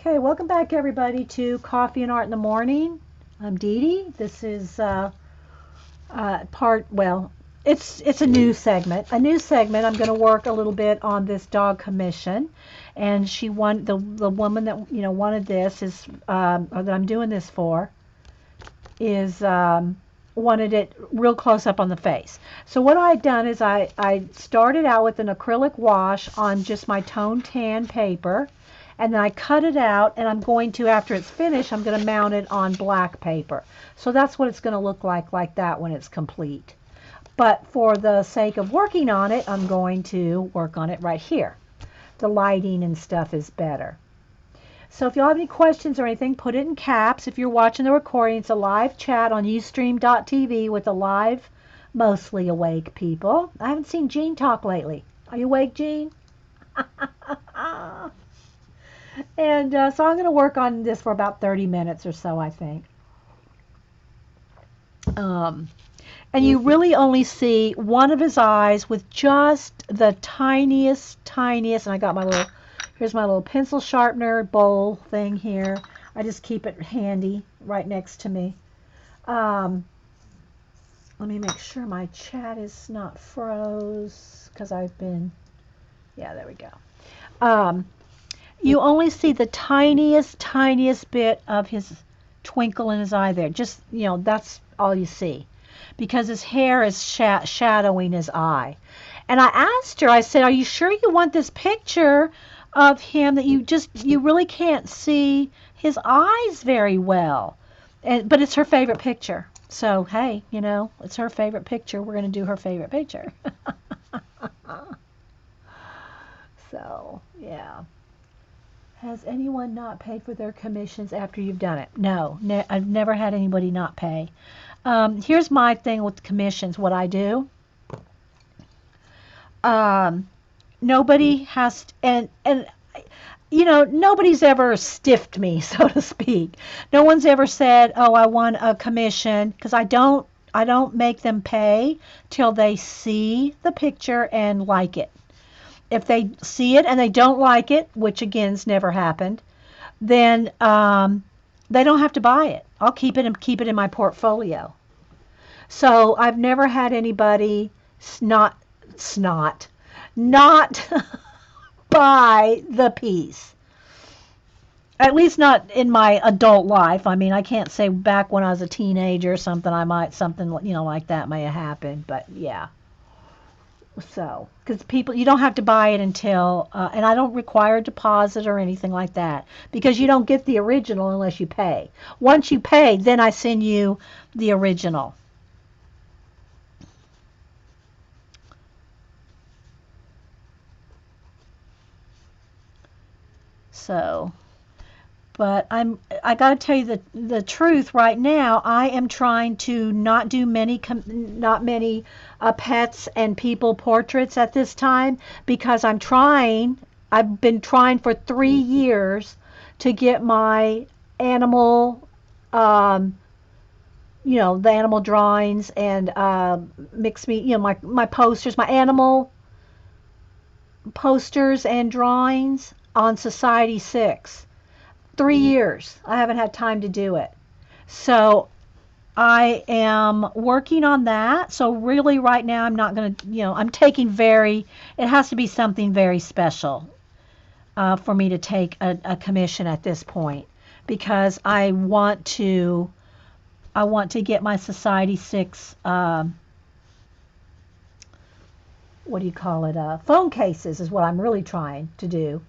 Okay, welcome back everybody to Coffee and Art in the Morning. I'm Dee Dee. This is well, it's a new segment. A new segment. I'm going to work a little bit on this dog commission, and the woman that wanted this is or that I'm doing this for is wanted it real close up on the face. So what I'd done is I started out with an acrylic wash on just my toned tan paper, and then I cut it out, and I'm going to, after it's finished, I'm going to mount it on black paper. So that's what it's going to look like that when it's complete. But for the sake of working on it, I'm going to work on it right here. The lighting and stuff is better. So if you have any questions or anything, put it in caps. If you're watching the recording, it's a live chat on ustream.tv with a live, mostly awake people. I haven't seen Jean talk lately. Are you awake, Jean? And so I'm going to work on this for about 30 minutes or so, I think. Um, and you really only see one of his eyes with just the tiniest, and I got here's my little pencil sharpener bowl thing here. I just keep it handy right next to me. Um, Let me make sure my chat is not froze because yeah, there we go. Um, you only see the tiniest bit of his twinkle in his eye there. Just, that's all you see because his hair is shadowing his eye. And I asked her, I said, are you sure you want this picture of him that you really can't see his eyes very well? But it's her favorite picture. So, hey, it's her favorite picture. We're going to do her favorite picture. So, yeah. Has anyone not paid for their commissions after you've done it? No, I've never had anybody not pay. Here's my thing with commissions, what I do. Nobody has, and nobody's ever stiffed me, so to speak. No one's ever said, "Oh, I want a commission," because I don't make them pay till they see the picture and like it. If they see it and they don't like it, which again's never happened, then they don't have to buy it. I'll keep it in my portfolio. So I've never had anybody snot not buy the piece. At least not in my adult life. I mean, I can't say back when I was a teenager or something. Something like that may have happened. But yeah. So, because people, you don't have to buy it until, and I don't require a deposit or anything like that because you don't get the original unless you pay. Once you pay, then I send you the original. So, but I got to tell you the truth right now. I am trying to not do not many pets and people portraits at this time because I've been trying for 3 years to get my animal, um, the animal drawings and mix me, my posters, my animal posters and drawings on Society 6. 3 years. I haven't had time to do it. So I am working on that. So really right now I'm not going to, I'm taking it has to be something very special for me to take a commission at this point because I want to get my Society 6, what do you call it, phone cases is what I'm really trying to do.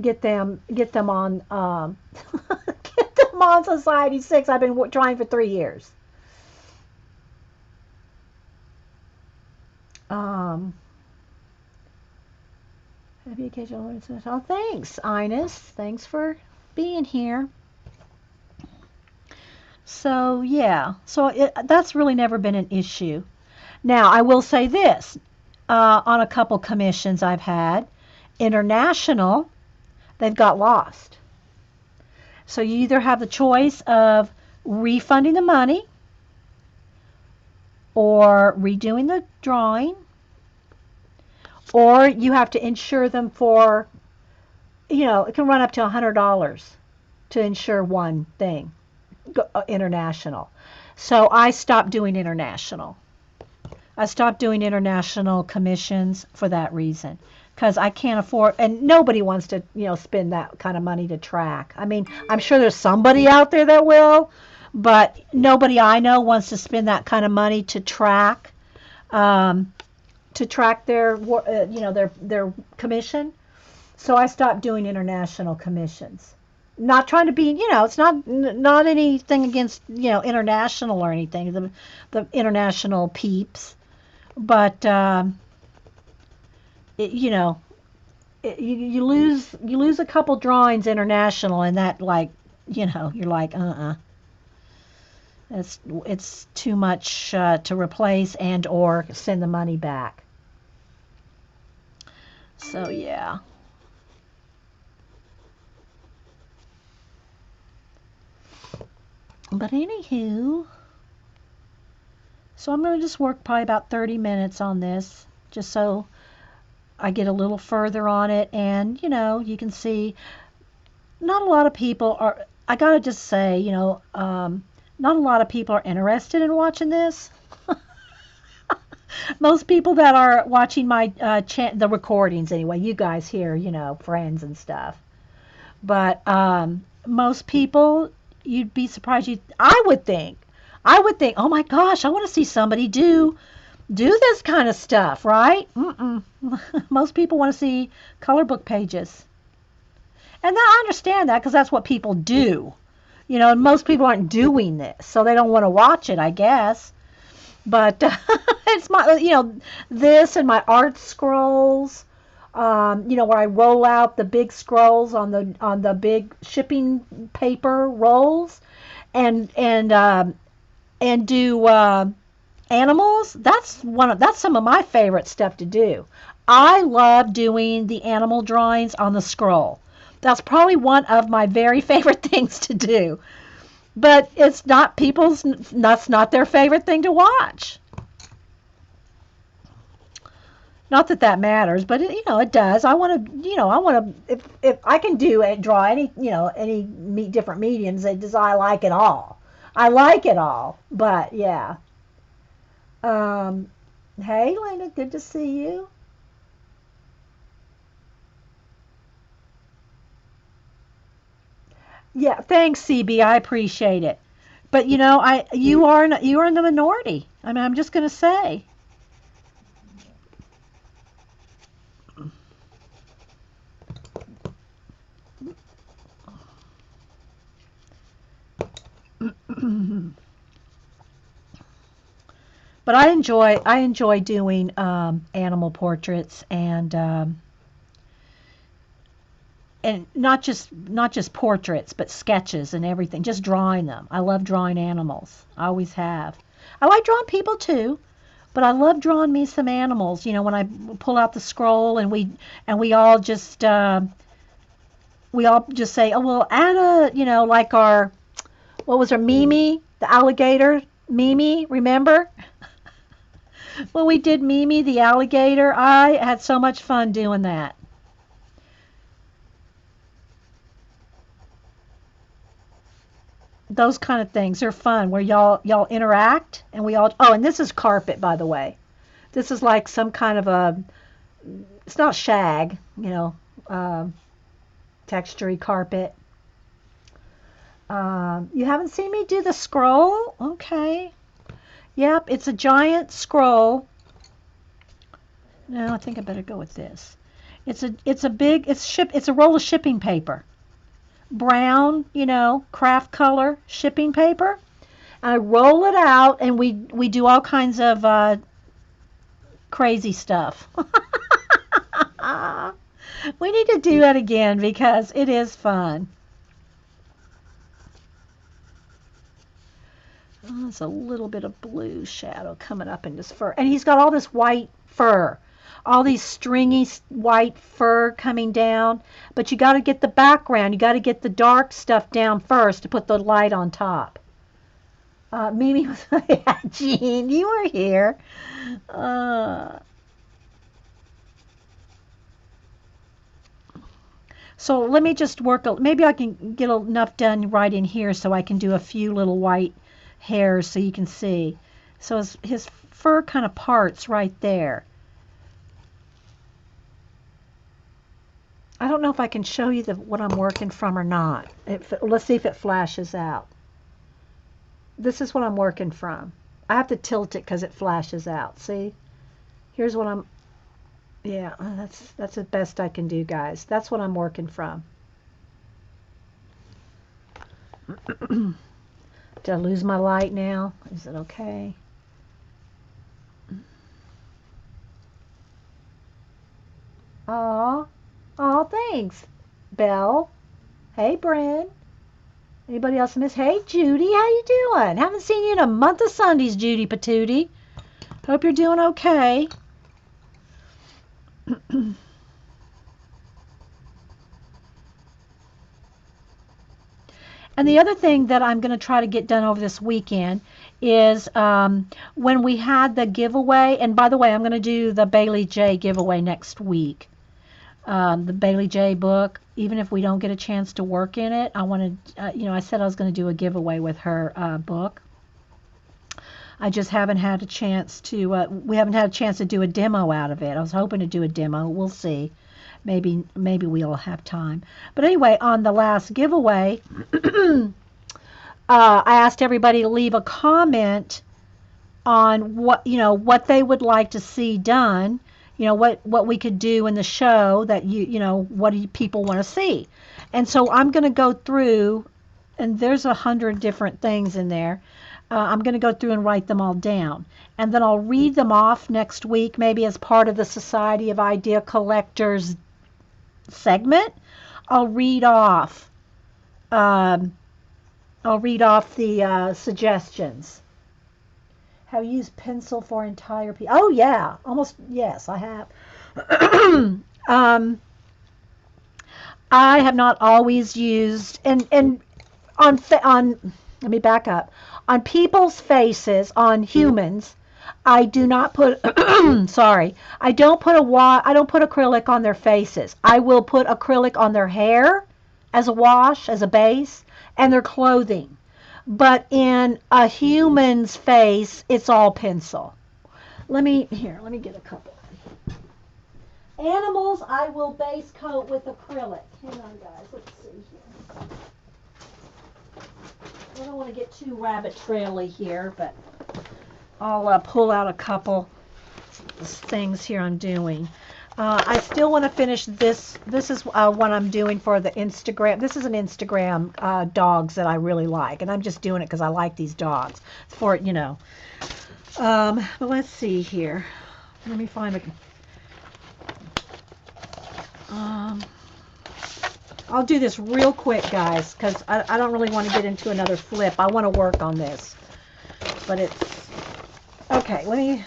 Get them on get them on Society 6. I've been trying for 3 years. Um, Happy occasional. Oh, thanks, Ines. Thanks for being here. So yeah, that's really never been an issue. Now I will say this: on a couple commissions I've had, international, they've got lost. So you either have the choice of refunding the money or redoing the drawing, or you have to insure them for it can run up to $100 to insure one thing, international. So I stopped doing international. I stopped doing international commissions for that reason because I can't afford, and nobody wants to, spend that kind of money to track. I mean, I'm sure there's somebody out there that will, but nobody I know wants to spend that kind of money um, to track their, their commission. So I stopped doing international commissions. Not trying to be, it's not anything against, international or anything, the international peeps, but it, you lose a couple drawings international, and that like, you're like, it's too much to replace and or send the money back. So yeah. But anywho, so I'm going to just work probably about 30 minutes on this, just so I get a little further on it. And, you can see not a lot of people are, I got to just say, not a lot of people are interested in watching this. Most people that are watching my the recordings anyway, you guys here, friends and stuff. But most people, you'd be surprised. I would think, oh my gosh, I want to see somebody do this kind of stuff, right? Mm-mm. Most people want to see color book pages, and I understand that because that's what people do. Most people aren't doing this, so they don't want to watch it, I guess. But it's my, this and my art scrolls, where I roll out the big scrolls on the big shipping paper rolls, and do animals. That's some of my favorite stuff to do. I love doing the animal drawings on the scroll. That's probably one of my very favorite things to do. But it's not people's, that's not their favorite thing to watch. Not that that matters, but it does. If I can draw any, different mediums, it does, I like it all. I like it all, but yeah. Um, hey, Lena, good to see you. Yeah, thanks, CB. I appreciate it. But you are in the minority. I mean, I'm just gonna say. But I enjoy doing animal portraits, and not just portraits, but sketches and everything. Just drawing them. I love drawing animals. I always have. I like drawing people too, but I love drawing me some animals. When I pull out the scroll, and we all just say, oh well, Anna, like our, what was her, Mimi, the alligator, Mimi, remember? When we did Mimi the alligator, I had so much fun doing that. Those kind of things are fun where y'all interact, and we all, oh, and this is carpet, by the way. This is like some kind of it's not shag, um, textury carpet. You haven't seen me do the scroll? Okay. Yep, it's a giant scroll. No, I think I better go with this. It's a roll of shipping paper. Brown, craft color shipping paper. I roll it out, and we do all kinds of crazy stuff. We need to do that again because it is fun. Oh, there's a little bit of blue shadow coming up in his fur, and he's got all this white fur, all these stringy white fur coming down. But you got to get the background. You got to get the dark stuff down first to put the light on top. Mimi was, yeah, Jean, you were here. Uh, So let me just work, maybe I can get enough done right in here so I can do a few little white hairs so you can see. So his fur kind of parts right there. I don't know if I can show you what I'm working from or not. Let's see if it flashes out. This is what I'm working from. I have to tilt it because it flashes out. See? Here's what I'm, yeah, that's the best I can do, guys. That's what I'm working from. Did I lose my light now? Is it okay? Aw. Aw, thanks, Belle. Hey, Bryn. Anybody else miss? Hey, Judy, how you doing? Haven't seen you in a month of Sundays, Judy Patootie. Hope you're doing okay. And the other thing that I'm going to try to get done over this weekend is when we had the giveaway, and by the way, I'm going to do the Bailey J giveaway next week. The Bailey J book, even if we don't get a chance to work in it, I wanted, I said I was going to do a giveaway with her book. I just haven't had a chance to, we haven't had a chance to do a demo out of it. I was hoping to do a demo. We'll see. Maybe we'll have time. But anyway, on the last giveaway, I asked everybody to leave a comment on what they would like to see done, what we could do in the show that what do people want to see. And so I'm going to go through, and there's 100 different things in there. I'm going to go through and write them all down. And then I'll read them off next week, maybe as part of the Society of Idea Collectors segment. I'll read off the suggestions. Have you used pencil for entire piece? Oh yeah, almost, yes, I have. I have not always used, and on let me back up. On people's faces, on humans, I do not put sorry, I don't put acrylic on their faces. I will put acrylic on their hair as a wash, as a base, and their clothing. But in a human's face, it's all pencil. Let me get a couple. Animals, I will base coat with acrylic. Hang on, guys. Let's see here. I don't want to get too rabbit traily here, but I'll pull out a couple things here I'm doing. I still want to finish this. This is what I'm doing for the Instagram. This is an Instagram dogs that I really like, and I'm just doing it because I like these dogs. For but let's see here. Let me find it. I'll do this real quick, guys, because I don't really want to get into another flip. I want to work on this, but it's okay.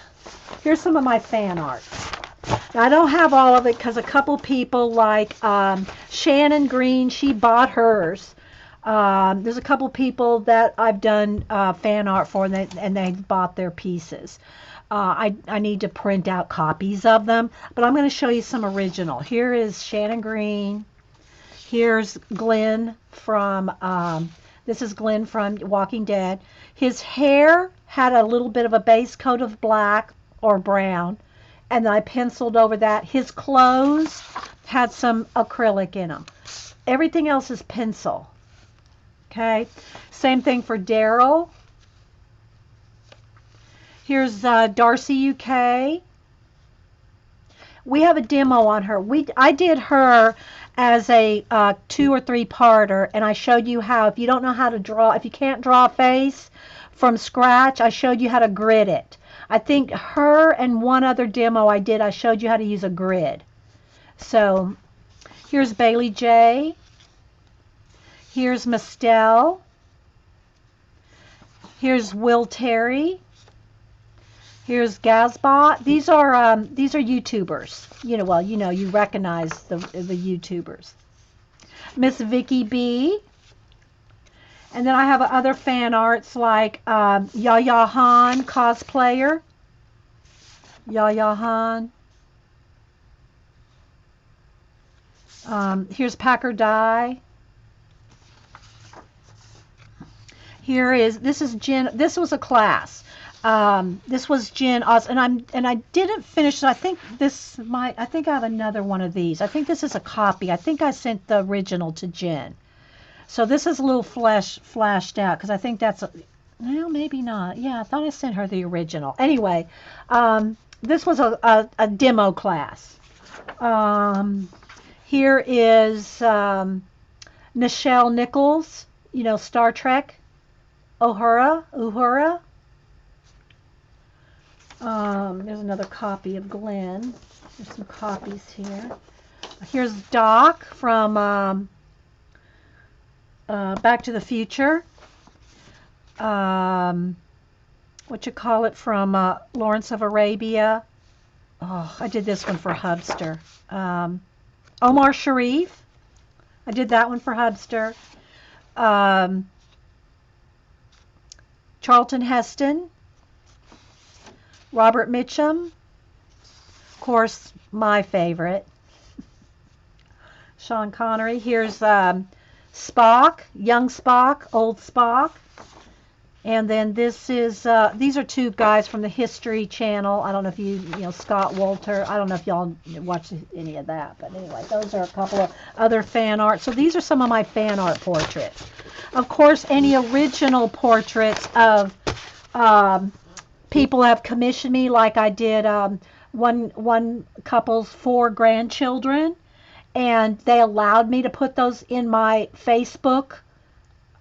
Here's some of my fan art. Now, I don't have all of it because a couple people like Shannon Green, she bought hers. There's a couple people that I've done fan art for, and they bought their pieces. I need to print out copies of them, but I'm going to show you some original. Here is Shannon Green. Here's Glenn from, this is Glenn from Walking Dead. His hair had a little bit of a base coat of black or brown, and then I penciled over that. His clothes had some acrylic in them. Everything else is pencil. Okay, same thing for Daryl. Here's Darcy UK. We have a demo on her. I did her as a 2 or 3 parter, and I showed you how, if you don't know how to draw, if you can't draw a face from scratch, I showed you how to grid it. I think her and one other demo I did, I showed you how to use a grid. So here's Bailey J. Here's Mistel. Here's Will Terry. Here's Gazbot. These are YouTubers. You recognize the YouTubers. Miss Vicky B. And then I have other fan arts like Yaya Han cosplayer. Yaya Han. Here's Packer die. This is Jen. This was a class. This was Jen Oz, and I didn't finish. I think I think I have another one of these. I think this is a copy. I think I sent the original to Jen. So this is a little flashed out because I think well, maybe not. Yeah, I thought I sent her the original. Anyway, this was a demo class. Here is Nichelle Nichols, Star Trek, Uhura. There's another copy of Glenn. There's some copies here. Here's Doc from Back to the Future. From Lawrence of Arabia. Oh, I did this one for Hubster. Omar Sharif. I did that one for Hubster. Charlton Heston. Robert Mitchum. Of course, my favorite. Sean Connery. Here's Spock, young Spock, old Spock. And then this is, these are two guys from the History Channel. I don't know if Scott Wolter. I don't know if y'all watch any of that. But anyway, those are a couple of other fan art. So these are some of my fan art portraits. Of course, any original portraits of people have commissioned me, like I did one couple's 4 grandchildren. And they allowed me to put those in my Facebook.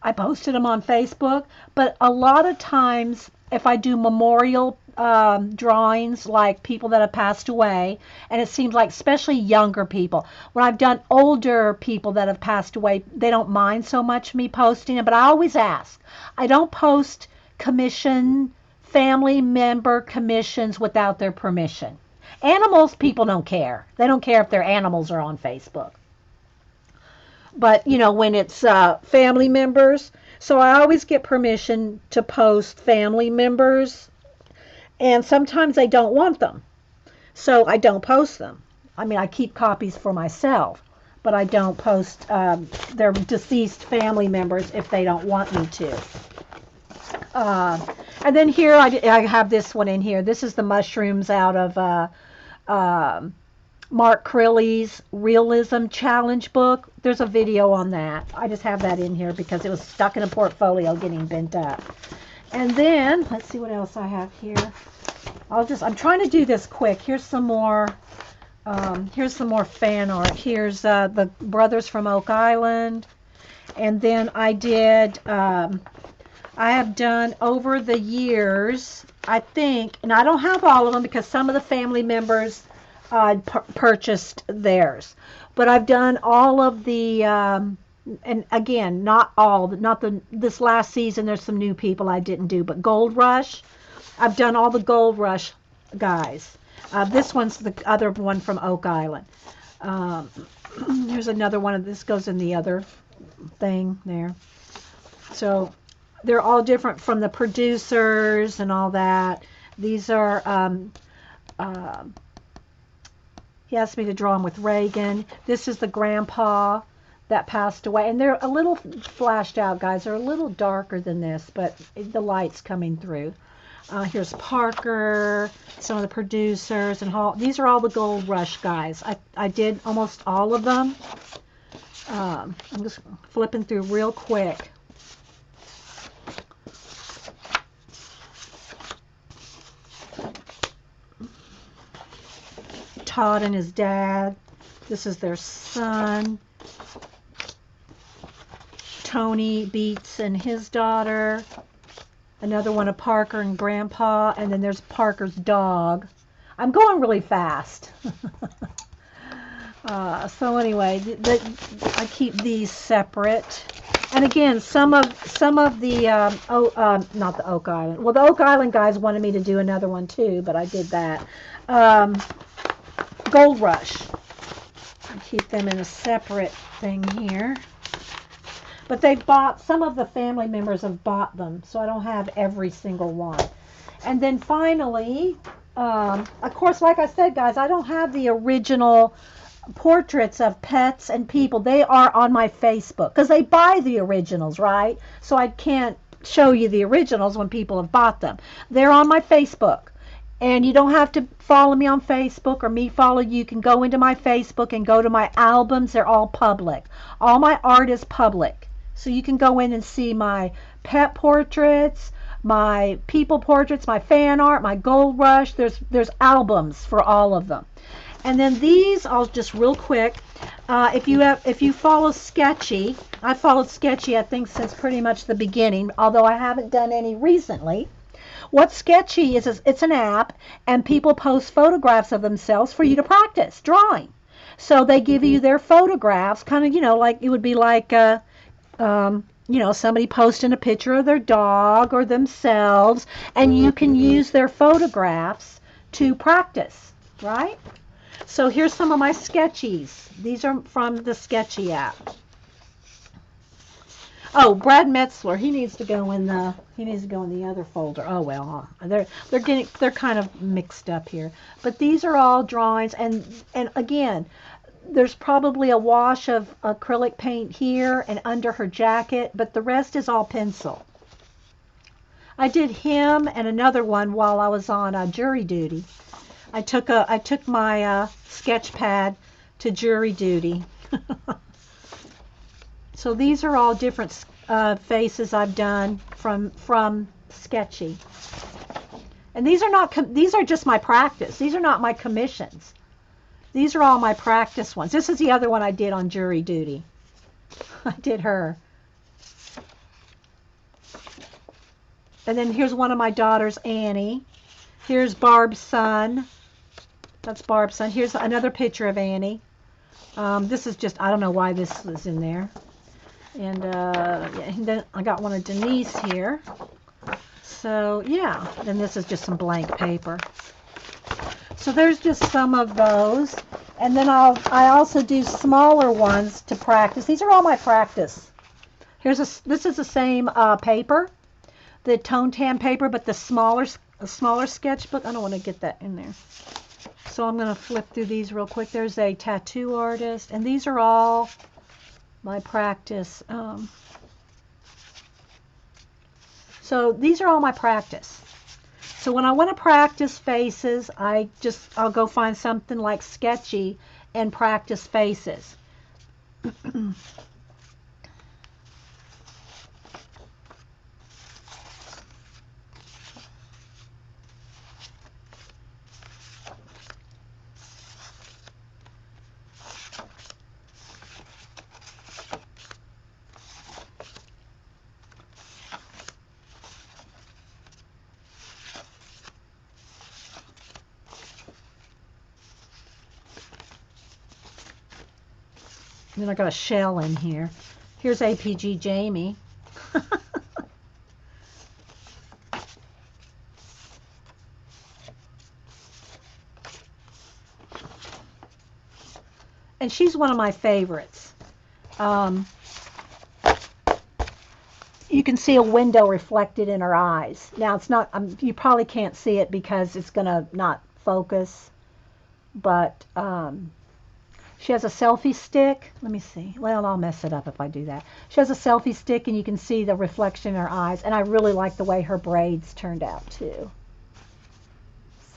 I posted them on Facebook, but a lot of times if I do memorial drawings, like people that have passed away, and it seems like especially younger people, when I've done older people that have passed away, they don't mind so much me posting them, but I always ask. I don't post family member commissions without their permission. Animals, people don't care. They don't care if their animals are on Facebook. But, when it's family members, so I always get permission to post family members, and sometimes they don't want them, so I don't post them. I mean, I keep copies for myself, but I don't post their deceased family members if they don't want me to. And then here, I have this one in here. This is the mushrooms out of Mark Crilly's Realism Challenge book. There's a video on that. I just have that in here because it was stuck in a portfolio getting bent up. And then, let's see what else I have here. I'm trying to do this quick. Here's some more fan art. Here's the brothers from Oak Island. And then I have done over the years, I think, and I don't have all of them because some of the family members purchased theirs, but I've done all of the and again, this last season there's some new people I didn't do, but Gold Rush, I've done all the Gold Rush guys. This one's the other one from Oak Island. Here's another one of this, goes in the other thing there. So they're all different from the producers and all that. These are he asked me to draw them with Reagan. This is the grandpa that passed away. And they're a little flashed out, guys. They're a little darker than this, but the light's coming through. Here's Parker, some of the producers, and Hall. These are all the Gold Rush guys. I did almost all of them. I'm just flipping through real quick. Todd and his dad. This is their son. Tony Beats and his daughter. Another one of Parker and Grandpa. And then there's Parker's dog. I'm going really fast. So anyway, I keep these separate. And again, some of the not the Oak Island. Well, the Oak Island guys wanted me to do another one too, but I did that. Gold Rush. I keep them in a separate thing here. But some of the family members have bought them, so I don't have every single one. And then finally, of course, like I said, guys, I don't have the original portraits of pets and people. They are on my Facebook because they buy the originals, right? So I can't show you the originals when people have bought them. They're on my Facebook. And you don't have to follow me on Facebook or me follow you. You can go into my Facebook and go to my albums. They're all public. All my art is public. So you can go in and see my pet portraits, my people portraits, my fan art, my gold rush. There's albums for all of them. And then these, I'll just real quick. If you follow Sketchy, I followed Sketchy I think since pretty much the beginning, although I haven't done any recently. What Sketchy is it's an app, and people post photographs of themselves for you to practice drawing. So they give you their photographs, kind of, like it would be like, somebody posting a picture of their dog or themselves, and you can use their photographs to practice, right? So here's some of my sketchies. These are from the Sketchy app. Oh, Brad Metzler, he needs to go in the other folder. Oh well, they're kind of mixed up here. But these are all drawings, and again, there's probably a wash of acrylic paint here and under her jacket, but the rest is all pencil. I did him and another one while I was on jury duty. I took my sketch pad to jury duty. So these are all different faces I've done from Sketchy. And these are just my practice. These are not my commissions. These are all my practice ones. This is the other one I did on jury duty. I did her. And then here's one of my daughters, Annie. Here's Barb's son. That's Barb's son. Here's another picture of Annie. This is just, I don't know why this is in there. And then I got one of Denise here. So yeah, and this is just some blank paper. So there's just some of those. And then I also do smaller ones to practice. These are all my practice. This is the same paper, the tone tan paper, but the smaller sketchbook. I don't want to get that in there. So I'm going to flip through these real quick. There's a tattoo artist, and these are all my practice. So these are all my practice. So when I want to practice faces, I'll go find something like Sketchy and practice faces. Then I got a shell in here. Here's APG Jamie. And she's one of my favorites. You can see a window reflected in her eyes. Now it's not, you probably can't see it because it's going to not focus, but she has a selfie stick. Let me see. Well, I'll mess it up if I do that. She has a selfie stick, and you can see the reflection in her eyes. And I really like the way her braids turned out, too.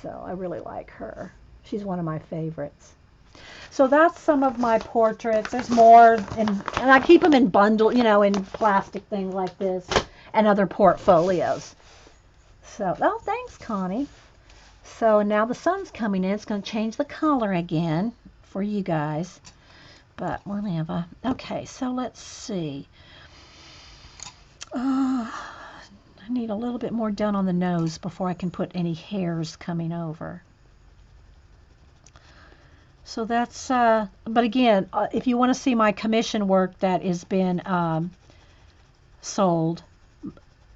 So I really like her. She's one of my favorites. So that's some of my portraits. There's more, and I keep them in bundle, in plastic things like this, and other portfolios. So, oh, thanks, Connie. So now the sun's coming in. It's going to change the color again for you guys, but whatever. Okay, so let's see. I need a little bit more done on the nose before I can put any hairs coming over. So that's, but again, if you want to see my commission work that has been sold,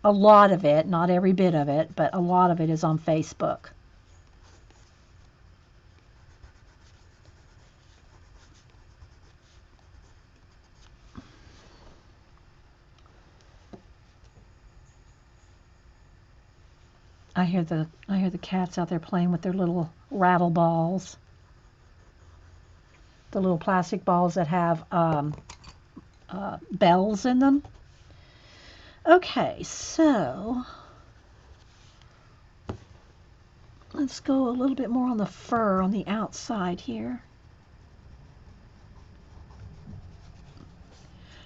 a lot of it, not every bit of it, but a lot of it is on Facebook. I hear the cats out there playing with their little rattle balls. the little plastic balls that have bells in them. Okay, so let's go a little bit more on the fur on the outside here.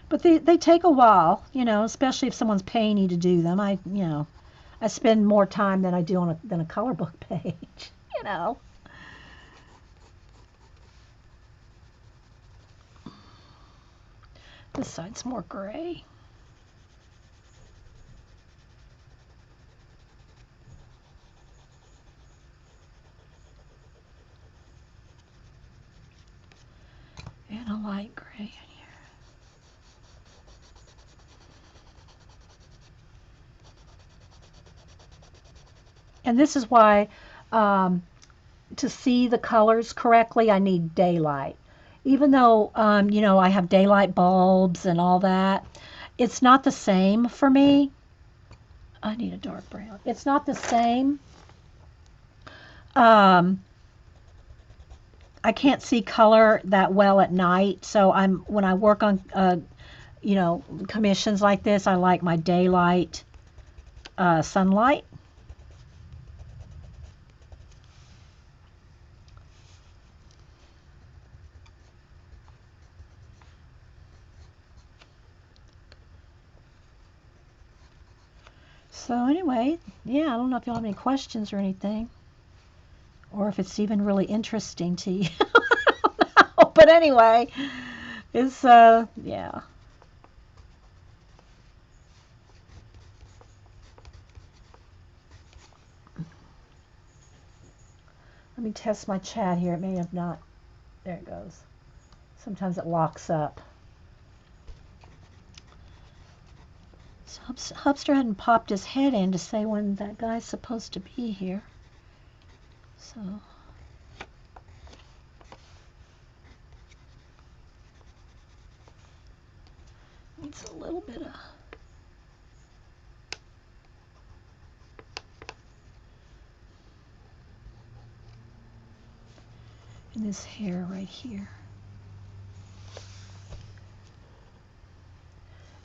But they take a while, especially if someone's paying you to do them. I spend more time than I do on than a color book page. This side's more gray. And a light gray in here. And this is why to see the colors correctly, I need daylight. Even though, I have daylight bulbs and all that, it's not the same for me. I need a dark brown. It's not the same. I can't see color that well at night, so when I work on, commissions like this, I like my daylight sunlight. So anyway, yeah, I don't know if y'all have any questions or anything, or if it's even really interesting to you. I don't know. But anyway, it's, yeah. Let me test my chat here. It may have not. There it goes. Sometimes it locks up. So Hubster hadn't popped his head in to say when that guy's supposed to be here. So needs a little bit of in this hair right here.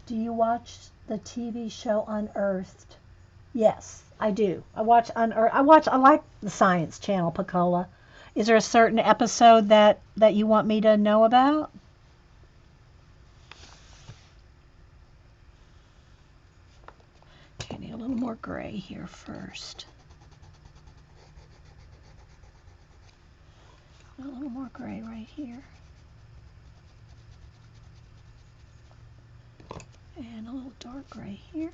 Do you watch the TV show Unearthed? Yes, I do. I watch Unearthed. I like the Science Channel, Pacola. Is there a certain episode that you want me to know about? Okay, I need a little more gray here first. A little more gray right here. And a little dark gray here.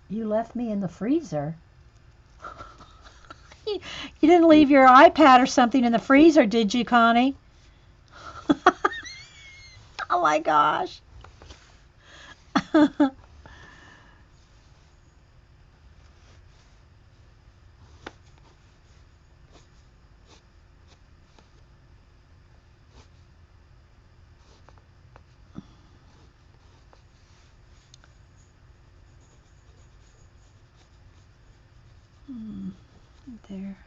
You left me in the freezer. You didn't leave your iPad or something in the freezer, did you, Connie? Oh my gosh. There.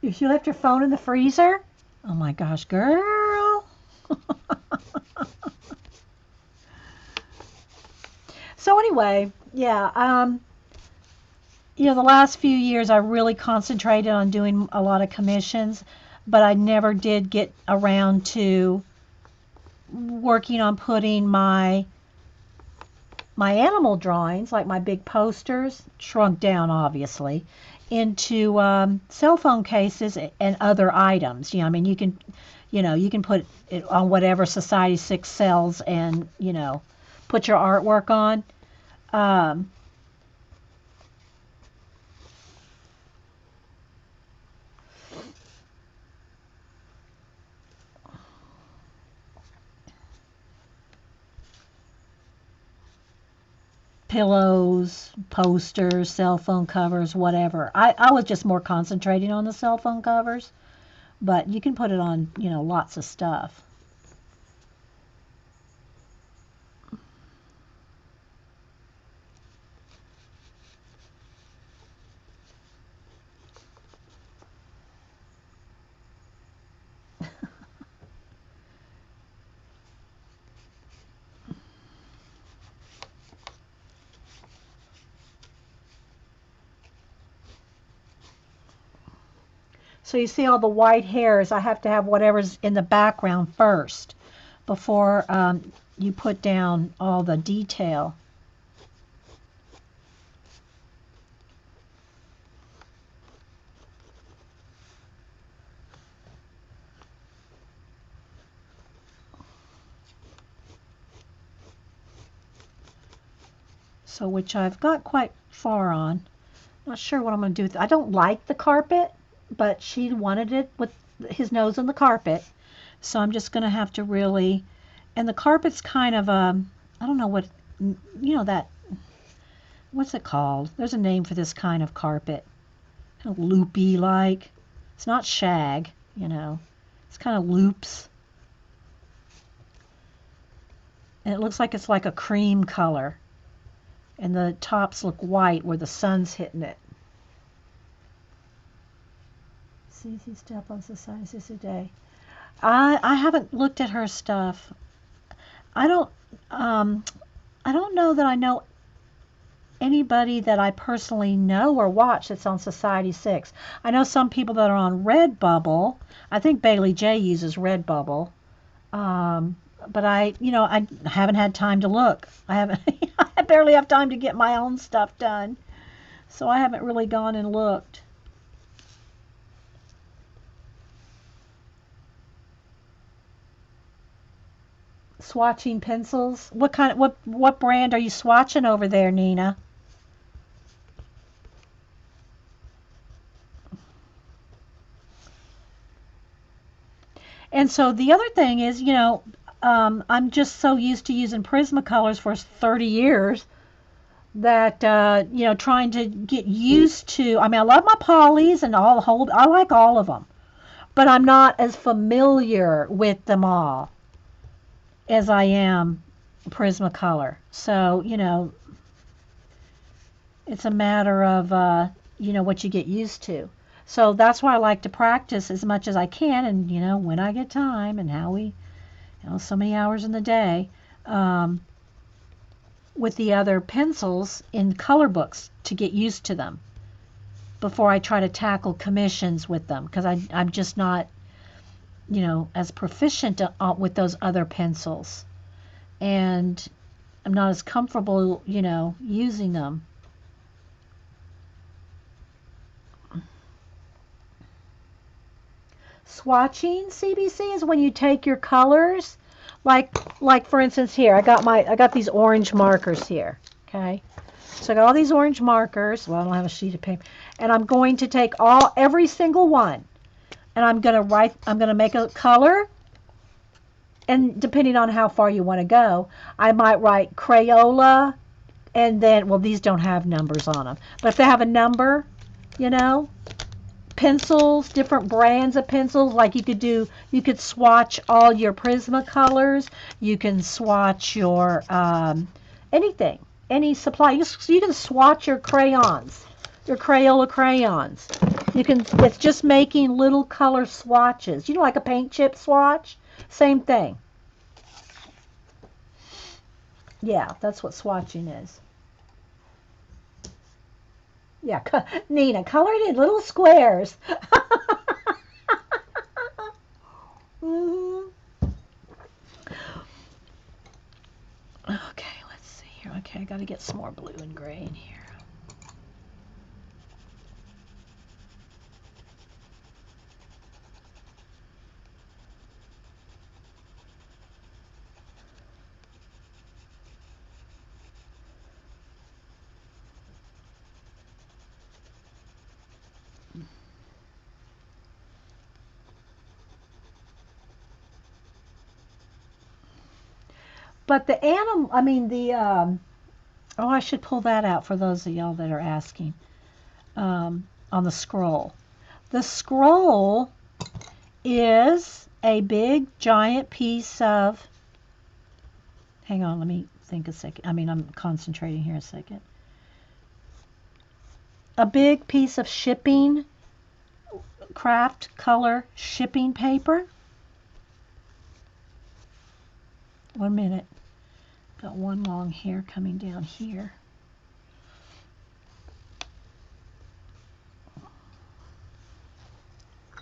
You left your phone in the freezer? Oh my gosh, girl. So anyway, yeah, the last few years I really concentrated on doing a lot of commissions, but I never did get around to working on putting my animal drawings, like my big posters, shrunk down obviously, into cell phone cases and other items. I mean, you can You can put it on whatever Society 6 sells and, put your artwork on. Um, Pillows, posters, cell phone covers, whatever. I was just more concentrating on the cell phone covers, but you can put it on, lots of stuff. So you see all the white hairs. I have to have whatever's in the background first before you put down all the detail. So which I've got quite far on. Not sure what I'm going to do with it. I don't like the carpet, but she wanted it with his nose on the carpet. So I'm just going to have to really, and the carpet's kind of I don't know what, that, what's it called? There's a name for this kind of carpet. Kind of loopy like. It's not shag, It's kind of loops. And it looks like it's like a cream color. And the tops look white where the sun's hitting it. CC step on Society a day. I haven't looked at her stuff. I don't I don't know that I know anybody that I personally know or watch that's on Society 6. I know some people that are on Redbubble. I think Bailey J uses Redbubble. But I haven't had time to look. I haven't. I barely have time to get my own stuff done, so I haven't really gone and looked. Swatching pencils. What brand are you swatching over there, Nina? And so the other thing is, I'm just so used to using Prismacolors for 30 years that trying to get used to. I mean, I love my polys and all the whole. I like all of them, but I'm not as familiar with them all as I am Prismacolor. So it's a matter of what you get used to. So that's why I like to practice as much as I can, and when I get time, and how we, so many hours in the day. With the other pencils in color books to get used to them before I try to tackle commissions with them, because I'm just not as proficient with those other pencils, and I'm not as comfortable using them. Swatching, CBC, is when you take your colors, like for instance here, I got these orange markers here, okay? So I got all these orange markers. Well, I don't have a sheet of paper, and I'm going to take every single one, and I'm going to make a color, and depending on how far you want to go, I might write Crayola, and then, well, these don't have numbers on them, but if they have a number, you know, pencils, different brands of pencils, like you could swatch all your Prismacolors, you can swatch your anything, any supply. You can swatch your crayons, your Crayola crayons. It's just making little color swatches. Like a paint chip swatch? Same thing. Yeah, that's what swatching is. Yeah, Nina, color it in little squares. hmm Okay, let's see here. Okay, I got to get some more blue and gray in here. But the animal, I mean oh, I should pull that out for those of y'all that are asking, on the scroll. The scroll is a big giant piece of, hang on, let me think a second. I mean, I'm concentrating here a second. A big piece of shipping, craft color shipping paper. 1 minute. Got one long hair coming down here.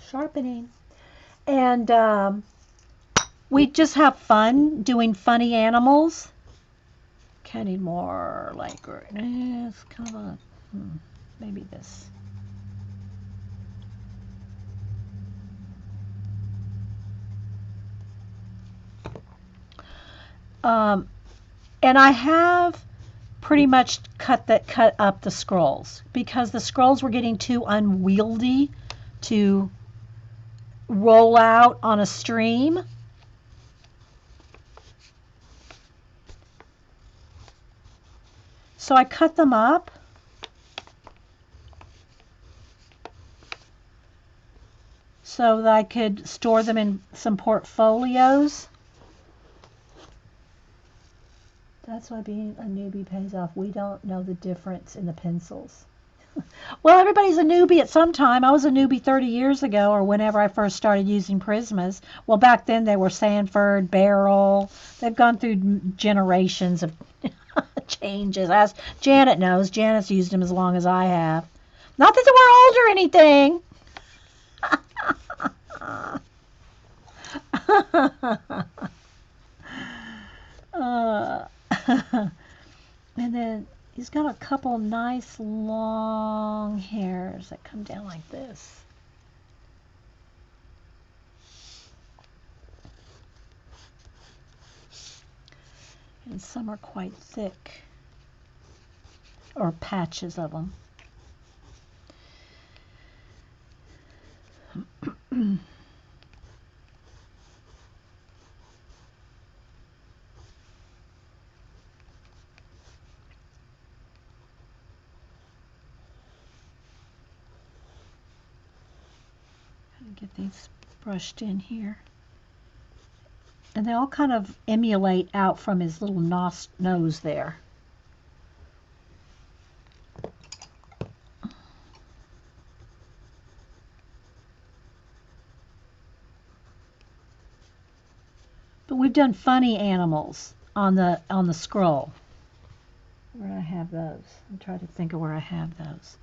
Sharpening. And we just have fun doing funny animals. Okay, I need more like, it's kind of a, maybe this. And I have pretty much cut up the scrolls because the scrolls were getting too unwieldy to roll out on a stream. So I cut them up. So that I could store them in some portfolios. That's why being a newbie pays off. We don't know the difference in the pencils. Well, everybody's a newbie at some time. I was a newbie 30 years ago or whenever I first started using Prismas. Well, back then they were Sanford, Barrel. They've gone through generations of changes. As Janet knows, Janet's used them as long as I have. Not that we're old or anything. And then he's got a couple nice long hairs that come down like this. And some are quite thick, or patches of them. Get these brushed in here. And they all kind of emulate out from his little nose there. But we've done funny animals on the scroll. Where do I have those? I'm trying to think of where I have those.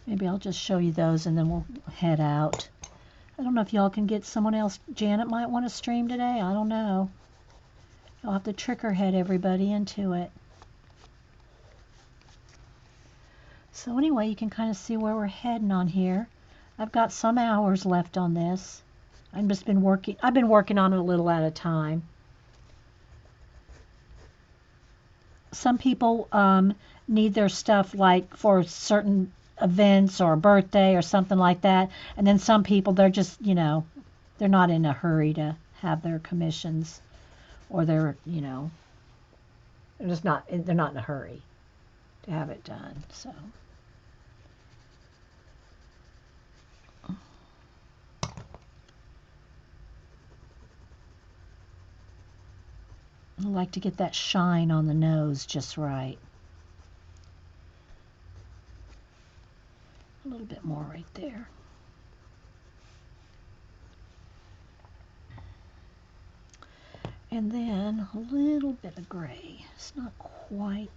Maybe I'll just show you those and then we'll head out. I don't know if y'all can get someone else. Janet might want to stream today. I don't know. You'll have to trick head everybody into it. So anyway, you can kind of see where we're heading on here. I've got some hours left on this. I've been working on it a little at a time. Some people need their stuff like for certain events or a birthday or something like that, and then some people, they're just, they're not in a hurry to have their commissions, or they're not in a hurry to have it done. So I like to get that shine on the nose just right. A little bit more right there. And then a little bit of gray. It's not quite.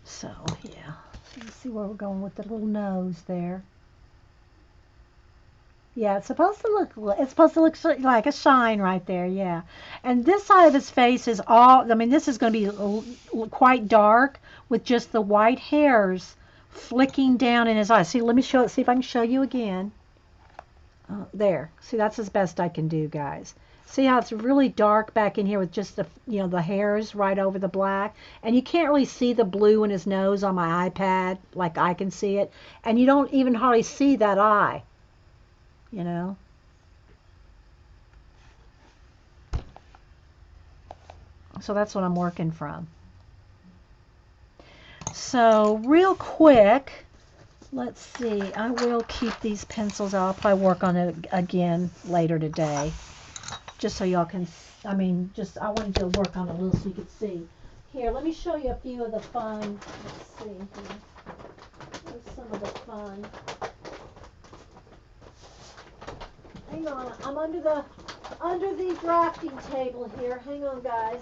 So, yeah. So you see where we're going with the little nose there. Yeah, it's supposed to look like a shine right there, yeah. And this side of his face is all, I mean, this is going to be quite dark with just the white hairs flicking down in his eyes. See, let me see if I can show you again. There. See, that's as best I can do, guys. See how it's really dark back in here with just the, you know, the hairs right over the black? And you can't really see the blue in his nose on my iPad like I can see it. And you don't even hardly see that eye, you know? So that's what I'm working from. So real quick, let's see. I will keep these pencils. I'll probably work on it again later today. Just so y'all can, I mean, just I wanted to work on it a little so you could see. Here, let me show you a few of the fun. Let's see here. Here's some of the fun. Hang on, I'm under the drafting table here. Hang on, guys.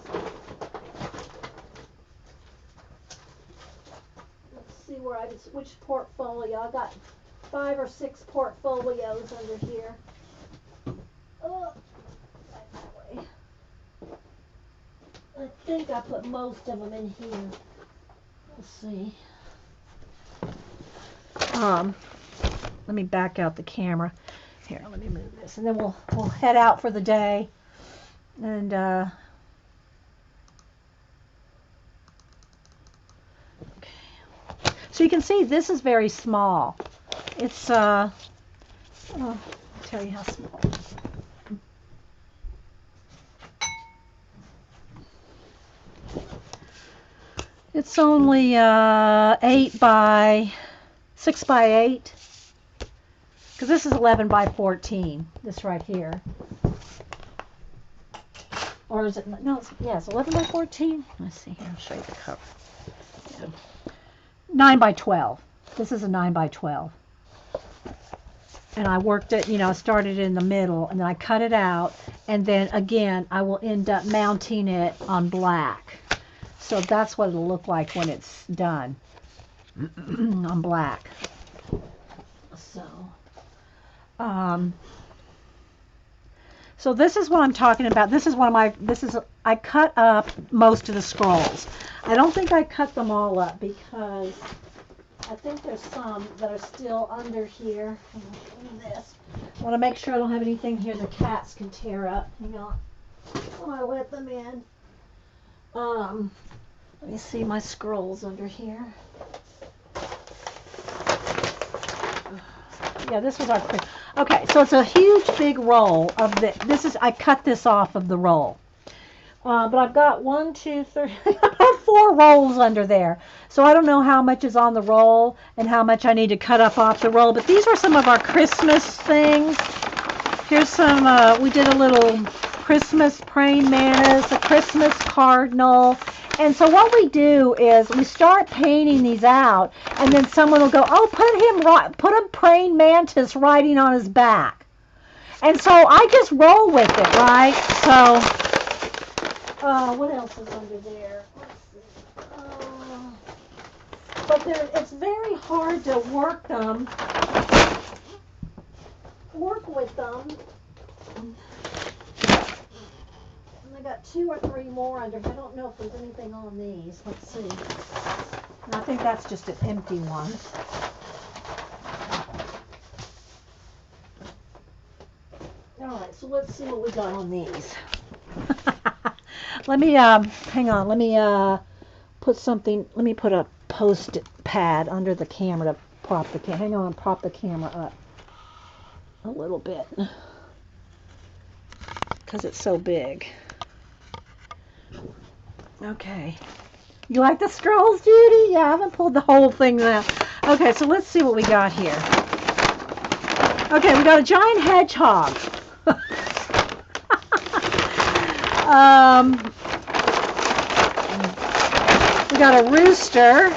Let's see where which portfolio. I got 5 or 6 portfolios under here. Oh. I think I put most of them in here. Let's see. Let me back out the camera. Here, let me move this, and then we'll head out for the day. And okay. So you can see this is very small. It's I'll tell you how small. It's only 6 by 8, because this is 11 by 14. This right here, or is it? No, it's 11 by 14. Let's see here. I'll show you the cover. Yeah. 9 by 12. This is a 9 by 12. And I worked it, you know, I started in the middle, and then I cut it out, and then again I will end up mounting it on black. So that's what it'll look like when it's done on black. So this is what I'm talking about. This is I cut up most of the scrolls. I don't think I cut them all up because I think there's some that are still under here. This. I want to make sure I don't have anything here the cats can tear up. Hang on. While I let them in. Let me see my scrolls under here. Yeah, this was our quick. Okay, so it's a huge big roll of I cut this off of the roll. But I've got 1, 2, 3, 4 rolls under there. So I don't know how much is on the roll and how much I need to cut up off the roll. But these are some of our Christmas things. Here's some, we did a little Christmas praying mantis, a Christmas cardinal. And so what we do is we start painting these out, and then someone will go, oh, put a praying mantis riding on his back. And so I just roll with it, right? So, what else is under there? Let's see. But it's very hard to work with them. I got 2 or 3 more under. I don't know if there's anything on these. Let's see. And I think that's just an empty one. All right, so let's see what we got on these. Let me hang on. Let me put something. Let me put a Post-it pad under the camera to prop the camera. Hang on, prop the camera up a little bit because it's so big. Okay. You like the scrolls, Judy? Yeah, I haven't pulled the whole thing out. Okay, so let's see what we got here. Okay, we got a giant hedgehog. We got a rooster.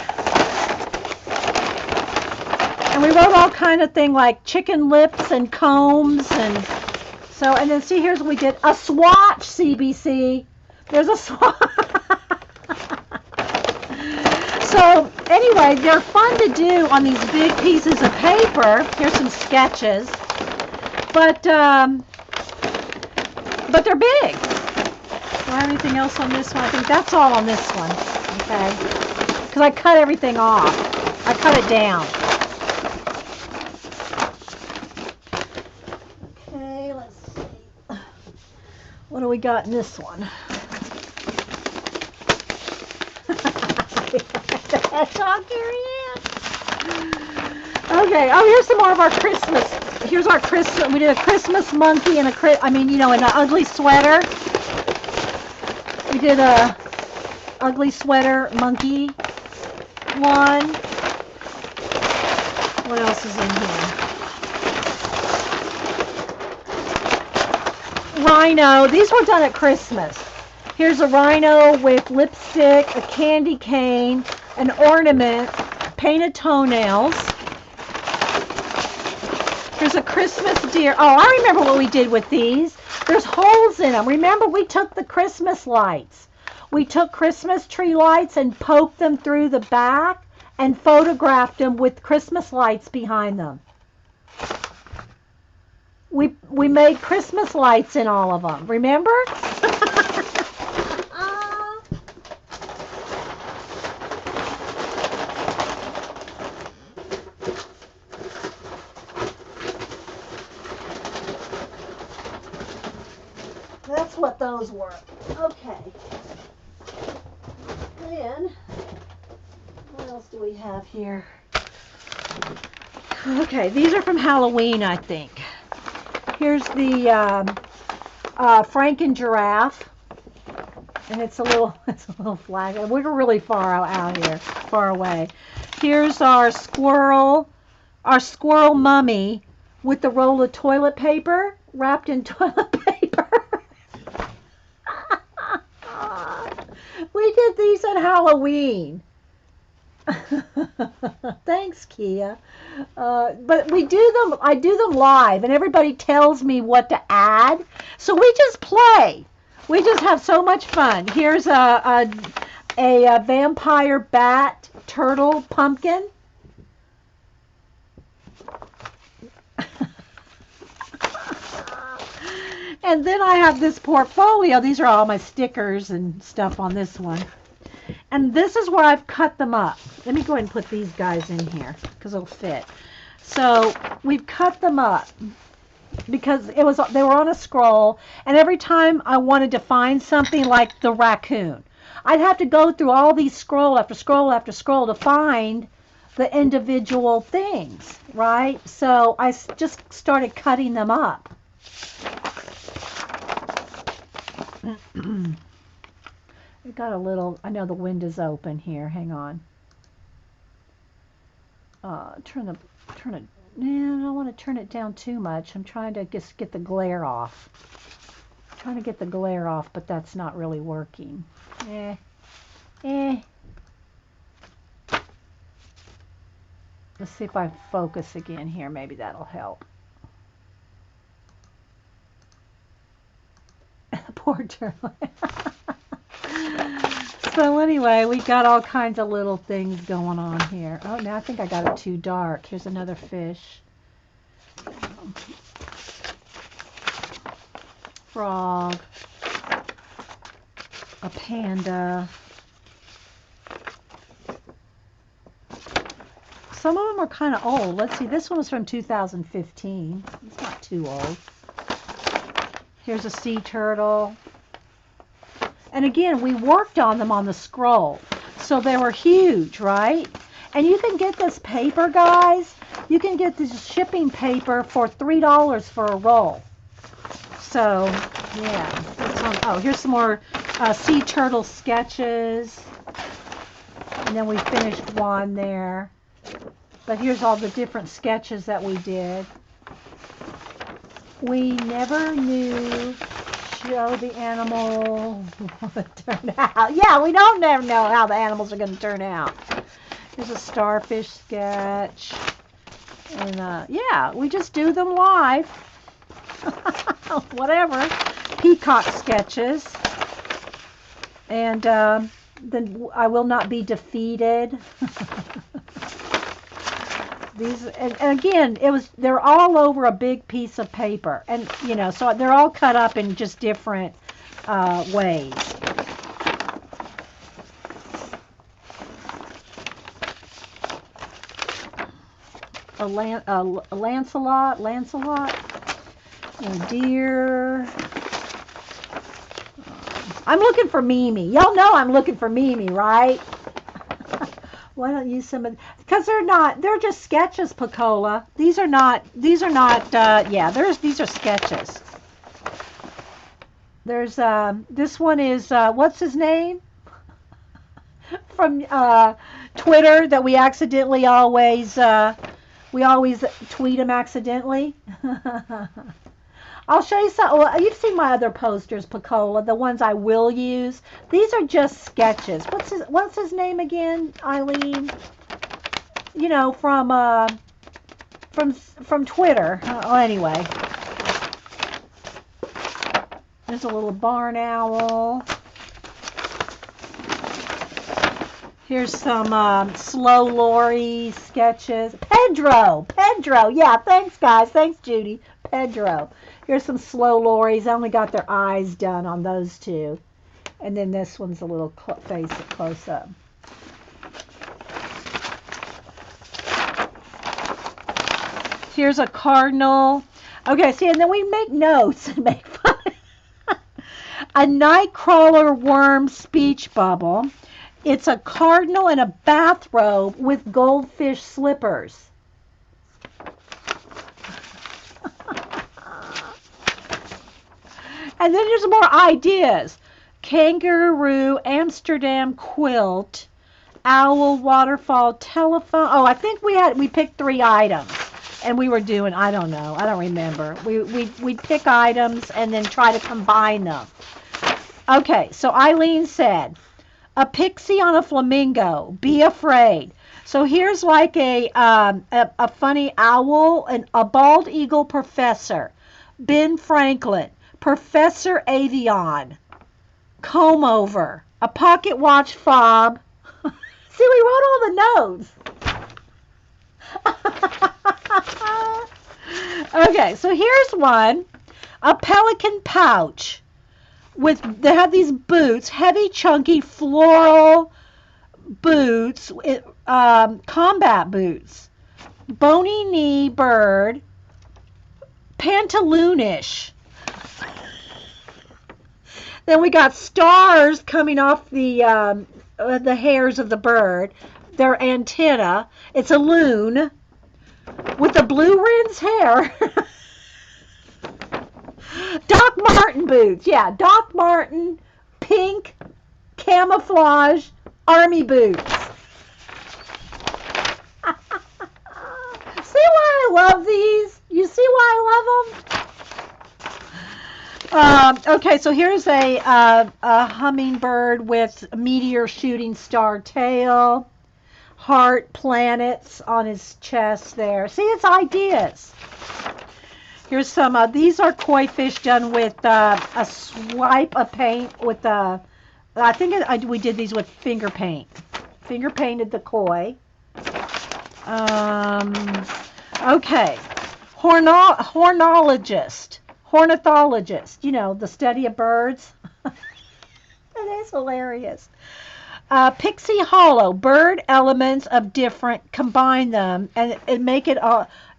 And we wrote all kind of thing like chicken lips and combs and so, and then see, here's what we did. A swatch, CBC. There's a swatch. So anyway, they're fun to do on these big pieces of paper. Here's some sketches, but they're big. Do I have anything else on this one? I think that's all on this one. Okay, because I cut everything off. I cut it down. Okay, let's see. do we got in this one? Hedgehog, here he is. Okay, oh, here's some more of our Christmas. Here's our Christmas. We did a Christmas monkey and in an ugly sweater. We did a ugly sweater monkey one. What else is in here? Rhino. These were done at Christmas. Here's a rhino with lipstick, a candy cane, an ornament, painted toenails. Here's a Christmas deer. Oh, I remember what we did with these. There's holes in them. Remember, we took the Christmas lights. We took Christmas tree lights and poked them through the back and photographed them with Christmas lights behind them. We made Christmas lights in all of them. Remember? That's what those were. Okay. Then, what else do we have here? Okay, these are from Halloween, I think. Here's the Franken giraffe, and it's a little flag. We're really far out here, far away. Here's our squirrel mummy with the roll of toilet paper wrapped in toilet paper. We did these at Halloween. Thanks, Kia. But I do them live, and everybody tells me what to add. So we just play. We just have so much fun. Here's a vampire bat turtle pumpkin. And then I have this portfolio. These are all my stickers and stuff on this one. And this is where I've cut them up. Let me go ahead and put these guys in here because it'll fit. So we've cut them up because they were on a scroll, and every time I wanted to find something like the raccoon, I'd have to go through all these scroll after scroll after scroll to find the individual things, right? So I just started cutting them up. I got a little, I know the window's open here. Hang on. Turn it, I don't want to turn it down too much. I'm trying to just get the glare off. I'm trying to get the glare off, but that's not really working. Let's see if I focus again here. Maybe that'll help. Poor turtle. So anyway, we got all kinds of little things going on here. Oh, now I think I got it too dark. Here's another fish. Frog. A panda. Some of them are kind of old. Let's see. This one was from 2015. It's not too old. Here's a sea turtle. And again, we worked on them on the scroll. So they were huge, right? And you can get this paper, guys. You can get this shipping paper for $3 for a roll. So, yeah. Oh, here's some more sea turtle sketches. And then we finished one there. But here's all the different sketches that we did. We never knew. Show the animal would turn out. Yeah, we don't never know how the animals are going to turn out. Here's a starfish sketch. And yeah, we just do them live. Whatever. Peacock sketches. And then I will not be defeated. These and again, they're all over a big piece of paper, and so they're all cut up in just different ways. A Lancelot, a deer, I'm looking for Mimi. Y'all know I'm looking for Mimi, right? Why don't you some of, because they're just sketches, Pacola. These are not, yeah, these are sketches. There's, this one is, what's his name? From, Twitter that we always tweet him accidentally. I'll show you some. Well, you've seen my other posters, Pacola, the ones I will use. These are just sketches. What's his name again, Eileen? You know, from Twitter. Anyway, there's a little barn owl. Here's some slow Lori sketches. Pedro. Yeah, thanks, guys. Thanks, Judy. Pedro. Here's some slow Loris. I only got their eyes done on those two. And then this one's a little face close up. Here's a cardinal. Okay, see, and then we make notes and make fun. A nightcrawler worm speech bubble. It's a cardinal in a bathrobe with goldfish slippers. And then there's more ideas. Kangaroo, Amsterdam quilt, owl, waterfall, telephone. Oh, I think we picked 3 items. And we were doing, I don't know, I don't remember. We'd pick items and then try to combine them. Okay, so Eileen said, a pixie on a flamingo, be afraid. So here's like a funny owl, a bald eagle professor, Ben Franklin, Professor Avion, comb over, a pocket watch fob. See, we wrote all the notes. Okay, so here's one, a pelican pouch. They have these boots, heavy, chunky, floral boots, combat boots, bony knee bird, pantaloonish. Then we got stars coming off the hairs of the bird, their antenna. It's a loon with the blue Wren's hair. Doc Martin boots. Yeah, Doc Martin, pink, camouflage, army boots. See why I love these? You see why I love them? Okay, so here's a hummingbird with a meteor shooting star tail, heart, planets on his chest there. See, it's ideas. Here's some, these are koi fish done with a swipe of paint with I think we did these with finger paint. Finger painted the koi. Okay. Ornithologist, you know, the study of birds. That is hilarious. Pixie Hollow, bird elements of different, combine them and make it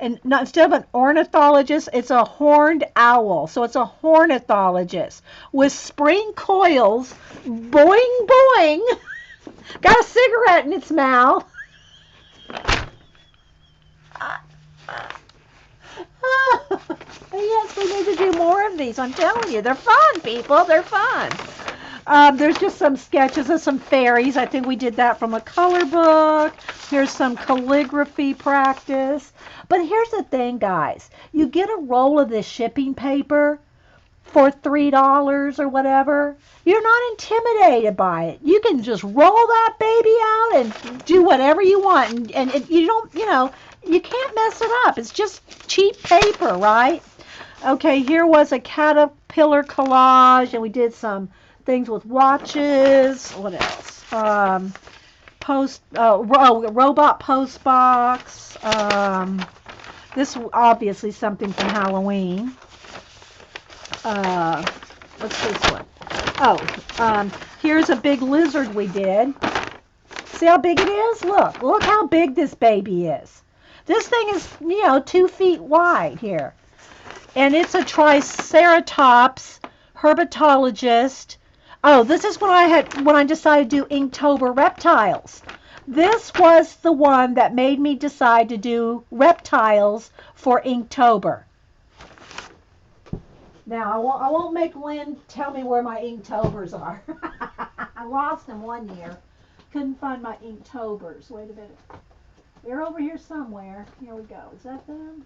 instead of an ornithologist, it's a horned owl. So it's a ornithologist with spring coils, boing boing, got a cigarette in its mouth. Yes, we need to do more of these. I'm telling you, they're fun, people. They're fun. There's just some sketches of some fairies. I think we did that from a color book. Here's some calligraphy practice. But here's the thing, guys. You get a roll of this shipping paper for $3 or whatever. You're not intimidated by it. You can just roll that baby out and do whatever you want. And you don't, you can't mess it up. It's just cheap paper, right? Okay, here was a caterpillar collage, and we did some things with watches. What else? Robot post box. This obviously something from Halloween. What's this one? Oh, here's a big lizard we did. See how big it is? Look how big this baby is. This thing is, 2 feet wide here. And it's a Triceratops herpetologist. Oh, this is when I decided to do Inktober reptiles. This was the one that made me decide to do reptiles for Inktober. Now I won't make Lynn tell me where my Inktobers are. I lost them one year. Couldn't find my Inktobers. Wait a minute. They're over here somewhere. Here we go. Is that them?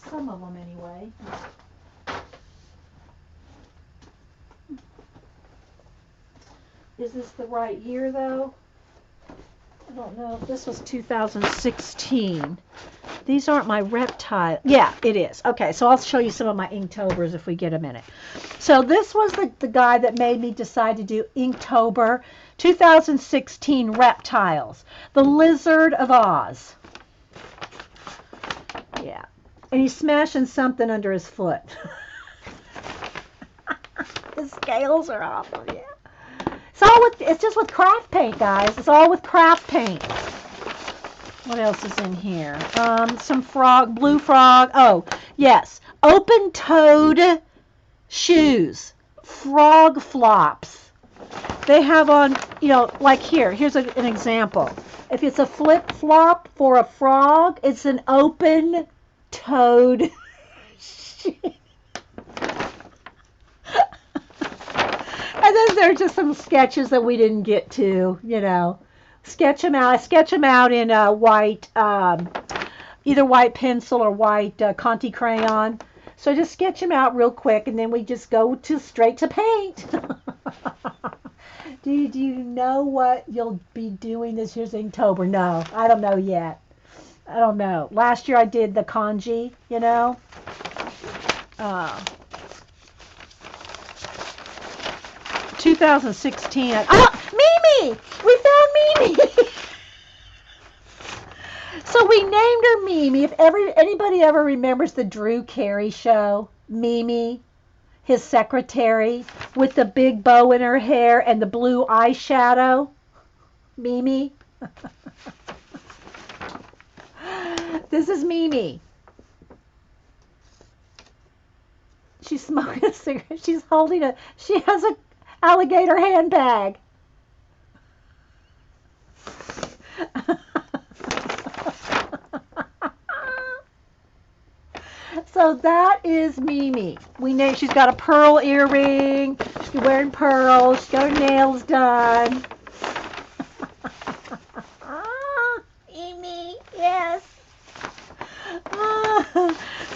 Some of them anyway. Is this the right year though? I don't know if this was 2016. These aren't my reptile. Yeah, it is. Okay, so I'll show you some of my Inktobers if we get a minute. So this was the guy that made me decide to do Inktober 2016 reptiles. The Lizard of Oz. Yeah. And he's smashing something under his foot. His scales are awful, yeah. It's just with craft paint, guys. It's all with craft paint. What else is in here? Some frog, blue frog. Oh, yes. Open-toed shoes. Frog flops. They have on, like here's an example. If it's a flip-flop for a frog, it's an open-toed shoe. And then there are just some sketches that we didn't get to, sketch them out. I sketch them out in white, either white pencil or white Conti crayon. So I just sketch them out real quick, and then we just go straight to paint. Do you know what you'll be doing this year's Inktober? No, I don't know yet. I don't know. Last year I did the kanji, 2016. Mimi! We found Mimi! So we named her Mimi. If anybody ever remembers the Drew Carey show, Mimi, his secretary, with the big bow in her hair and the blue eyeshadow, Mimi. This is Mimi. She's smoking a cigarette. She has a alligator handbag. So that is Mimi. She's got a pearl earring. She's wearing pearls. She's got her nails done. Mimi, yes.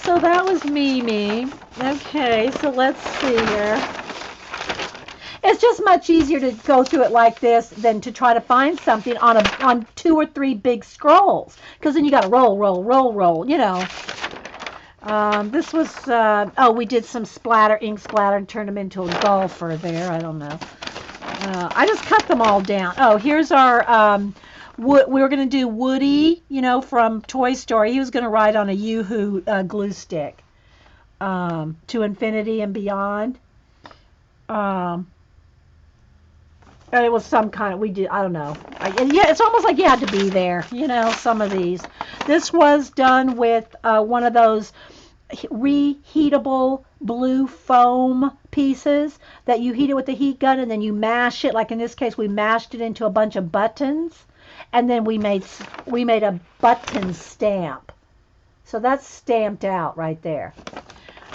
So that was Mimi. Okay, so let's see here. It's just much easier to go through it like this than to try to find something on 2 or 3 big scrolls, because then you got to roll. This was we did some ink splatter, and turned them into a golfer there. I don't know. I just cut them all down. Oh, here's our we were going to do Woody, from Toy Story. He was going to ride on a Yoo-hoo glue stick, to infinity and beyond. And it was some kind of, I don't know. Yeah, it's almost like you had to be there, some of these. This was done with one of those reheatable blue foam pieces that you heat it with the heat gun, and then you mash it. Like in this case, we mashed it into a bunch of buttons, and then we made a button stamp. So that's stamped out right there.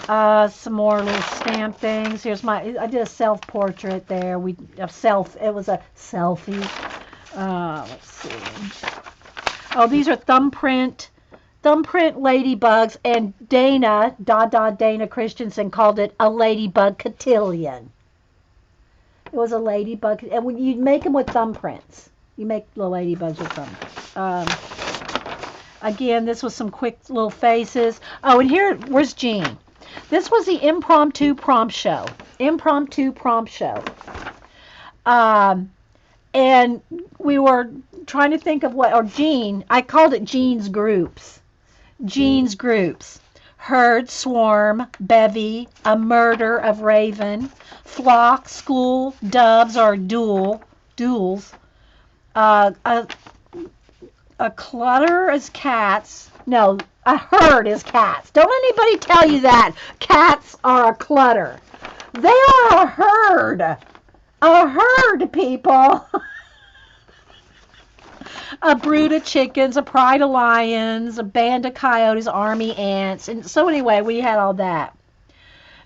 Some more little stamp things. I did a self-portrait there. It was a selfie. Let's see. Oh, these are thumbprint ladybugs, and Dana Christensen called it a ladybug cotillion. It was a ladybug, and when you make them with thumbprints, you make the ladybugs with thumbprints. Again, this was some quick little faces. Oh, and where's Jean? This was the impromptu prompt show. And we were trying to think of I called it Jean's groups. Herd, swarm, bevy, a murder of raven, flock, school, doves or duels, a clutter as cats. No, A herd is cats. Don't anybody tell you that. Cats are a clutter. They are a herd. A herd, people. A brood of chickens, a pride of lions, a band of coyotes, army ants. And so anyway, we had all that.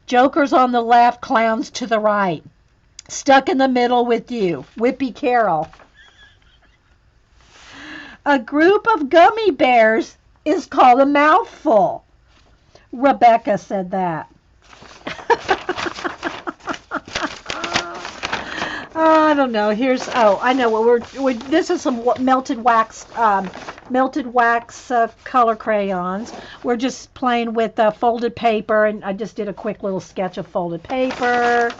Jokers on the left, clowns to the right. Stuck in the middle with you, Whippy Carroll. A group of gummy bears is called a mouthful. Rebecca said that. I don't know. I know what this is some melted wax color crayons. We're just playing with folded paper, and I just did a quick little sketch of folded paper.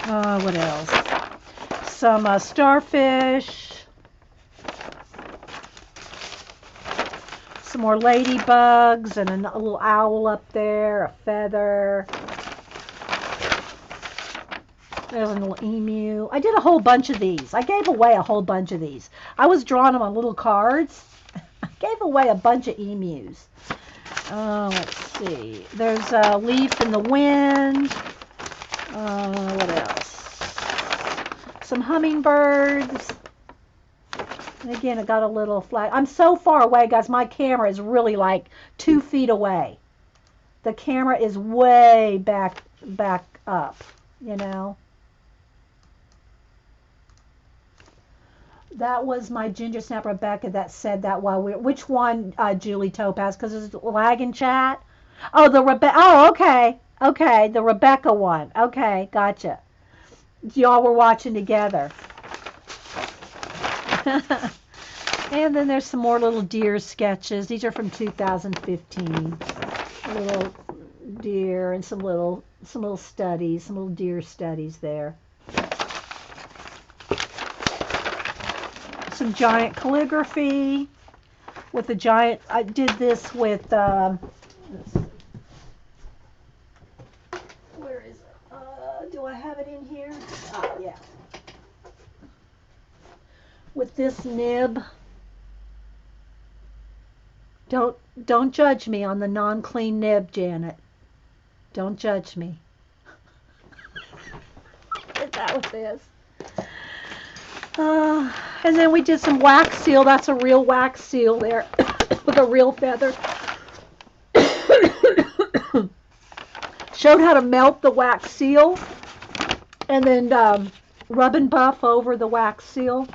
What else? Some starfish. Some more ladybugs and a little owl up there, a feather. There's a little emu. I did a whole bunch of these. I gave away a whole bunch of these. I was drawing them on little cards. I gave away a bunch of emus. Let's see. There's a leaf in the wind. What else? Some hummingbirds. And again, I got a little flag. I'm so far away, guys. My camera is really like 2 feet away. The camera is way back up, you know. That was my ginger snap Rebecca that said that while which one, Julie Topaz? Because it's lag in chat. Oh, the Rebecca. Oh, okay. Okay, the Rebecca one. Okay, gotcha. Y'all were watching together. And then there's some more little deer sketches. These are from 2015. A little deer and some little studies, some little deer studies there. Some giant calligraphy with a giant. I did this with. Where is it? Do I have it in here? Oh, yeah. With this nib. Don't judge me on the non-clean nib, Janet. Don't judge me. Is that what this? And then we did some wax seal. That's a real wax seal there with a real feather. Showed how to melt the wax seal and then rub and buff over the wax seal.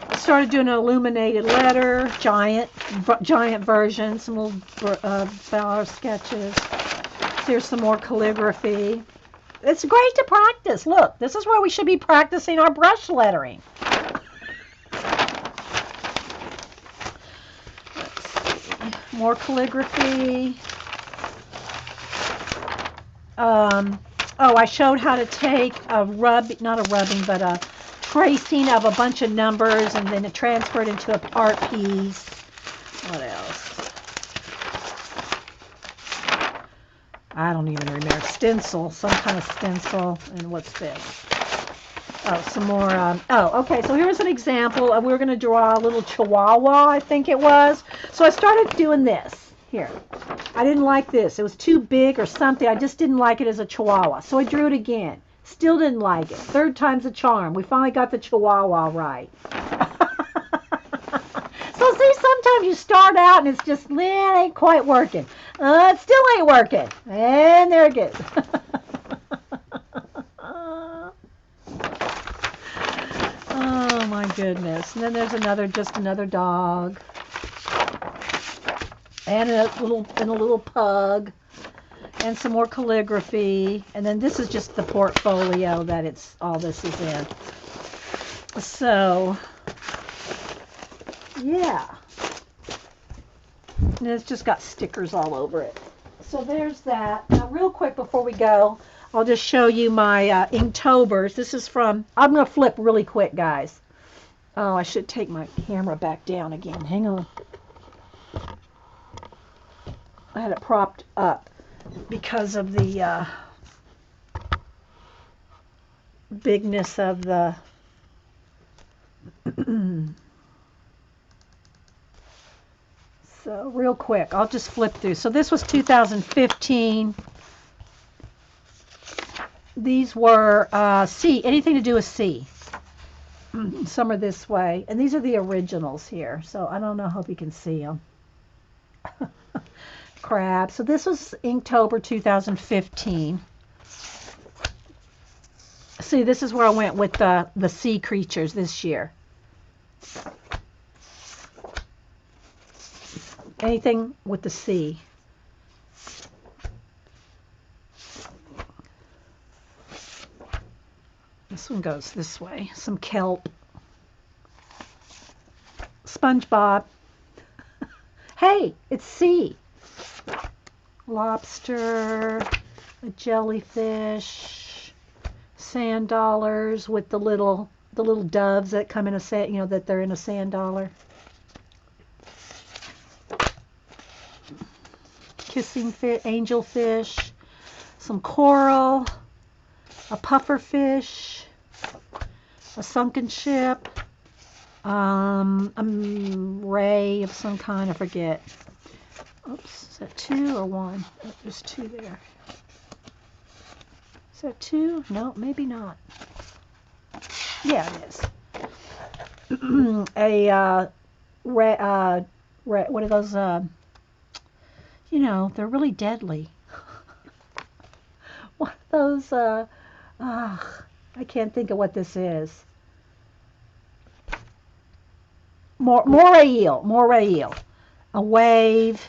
I started doing an illuminated letter, giant version, some little flower sketches. Here's some more calligraphy. It's great to practice. Look, this is where we should be practicing our brush lettering. Let's see. More calligraphy. I showed how to take not a rubbing, but a tracing of a bunch of numbers and then transfer it into an art piece. What else? I don't even remember. Stencil, some kind of stencil. And what's this? Oh, some more. Okay, so here's an example. We're going to draw a little chihuahua, I think it was. So I started doing this. Here. I didn't like this. It was too big or something. I just didn't like it as a chihuahua. So I drew it again. Still didn't like it. Third time's a charm. We finally got the chihuahua right. So see, sometimes you start out and it's just, it ain't quite working. It still ain't working. And there it goes. Oh my goodness. And then there's just another dog. And a little pug. And some more calligraphy. And then this is just the portfolio that all this is in. So yeah. And it's just got stickers all over it. So there's that. Now real quick before we go, I'll just show you my Inktobers. This is from, I'm going to flip really quick, guys. Oh, I should take my camera back down again. Hang on. I had it propped up because of the bigness of the So real quick, I'll just flip through. So this was 2015. These were C, anything to do with C. Some are this way. And these are the originals here. So I don't know, hope you can see them. Crab. So this was Inktober 2015. See, this is where I went with the sea creatures this year. Anything with the sea. This one goes this way. Some kelp. SpongeBob. Hey, it's sea. Lobster, a jellyfish, sand dollars with the little doves that come in a sand, that they're in a sand dollar. Kissing fish, angelfish, some coral, a puffer fish, a sunken ship, a ray of some kind, I forget. Oops, is that 2 or 1? Oh, there's 2 there. Is that 2? No, maybe not. Yeah, it is. What are those? They're really deadly. What are those? I can't think of what this is. Moray eel. A wave.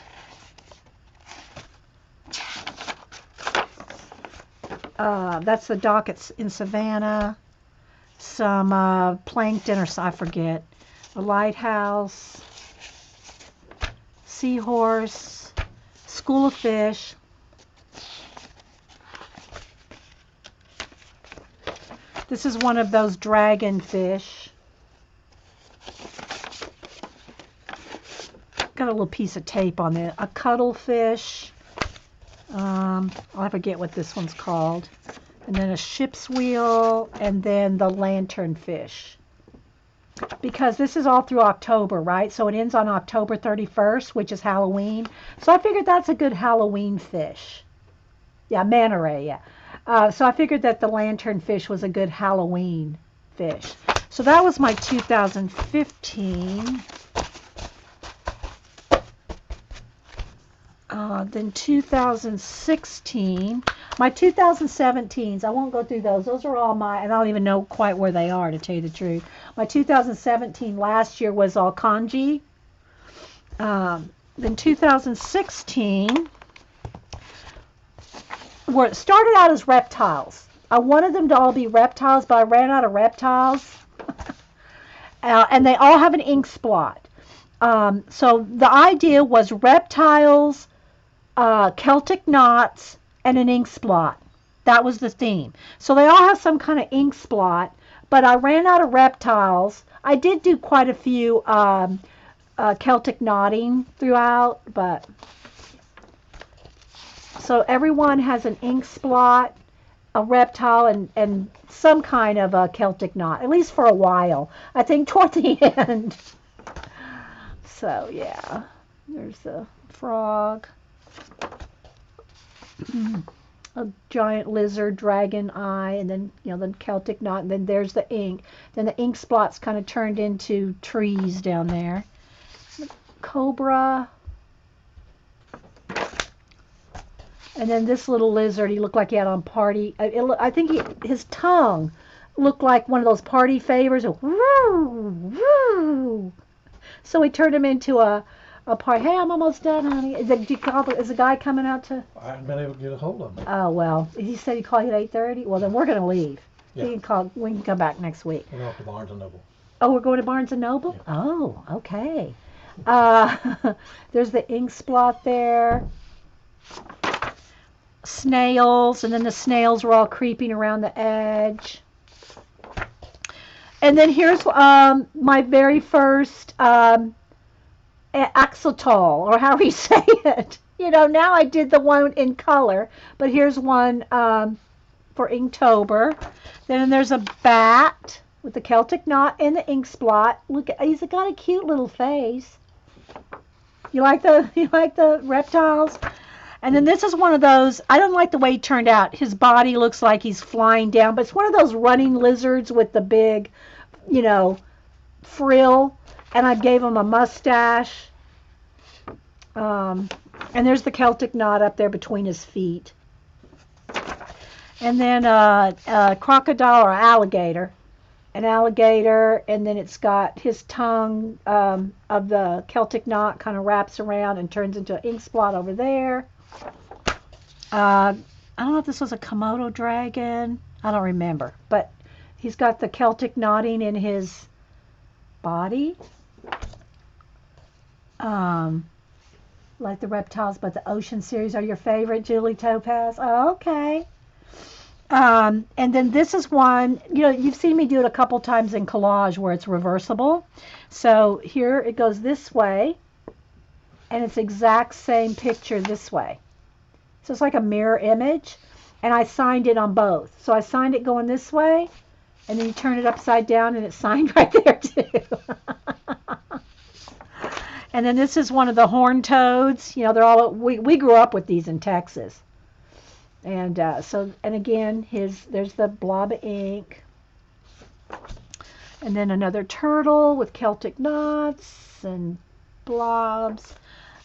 That's the dock in Savannah. Some plankton, or I forget. A lighthouse. Seahorse. School of fish. This is one of those dragon fish. Got a little piece of tape on there. A cuttlefish. I forget what this one's called. And then a ship's wheel, and then the lanternfish. Because this is all through October, right? So it ends on October 31st, which is Halloween. So I figured that's a good Halloween fish. Yeah, manta ray, yeah. So I figured that the lanternfish was a good Halloween fish. So that was my 2015. Then 2016, my 2017s, I won't go through those. Those are all and I don't even know quite where they are, to tell you the truth. My 2017 last year was all kanji. Then 2016, it started out as reptiles. I wanted them to all be reptiles, but I ran out of reptiles. And they all have an ink splot. So the idea was reptiles, Celtic knots, and an ink splot. That was the theme. So they all have some kind of ink splot, but I ran out of reptiles. I did do quite a few Celtic knotting throughout, but so everyone has an ink splot, a reptile, and some kind of a Celtic knot, at least for a while. I think toward the end. So yeah, there's the frog, a giant lizard, dragon eye, and then the Celtic knot, and then there's the ink. Then the ink spots kind of turned into trees down there. Cobra, and then this little lizard. He looked like he had on party. I think his tongue looked like one of those party favors. Woo, woo. So he turned him into a party. Hey, I'm almost done, honey. Is the guy coming out to? I haven't been able to get a hold of him. Oh, well. He said he'd call you at 8:30? Well, then we're going to leave. Yeah. We can come back next week. We're going to Barnes & Noble. Oh, we're going to Barnes & Noble? Yeah. Oh, okay. There's the ink splot there. Snails, and then the snails were all creeping around the edge. And then here's my very first axolotl, or however you say it. Now I did the one in color, but here's one for Inktober. Then there's a bat. with the Celtic knot and the ink splot. Look, he's got a cute little face. You like the reptiles? And then this is one of those. I don't like the way he turned out. His body looks like he's flying down, but it's one of those running lizards with the big, you know, frill. And I gave him a mustache. And there's the Celtic knot up there between his feet. And then a crocodile or alligator. An alligator, and then it's got his tongue of the Celtic knot kind of wraps around and turns into an ink splot over there. I don't know if this was a Komodo dragon. I don't remember. But he's got the Celtic knotting in his body. Like the reptiles, but the ocean series are your favorite, Julie Topaz. Oh, okay. And then this is one, you know, you've seen me do it a couple times in collage where it's reversible. So here it goes this way, and it's exact same picture this way. So it's like a mirror image, and I signed it on both. So I signed it going this way, and then you turn it upside down, and it's signed right there too. And then this is one of the horned toads. You know, they're all, we grew up with these in Texas. And and again, there's the blob of ink. And then another turtle with Celtic knots and blobs.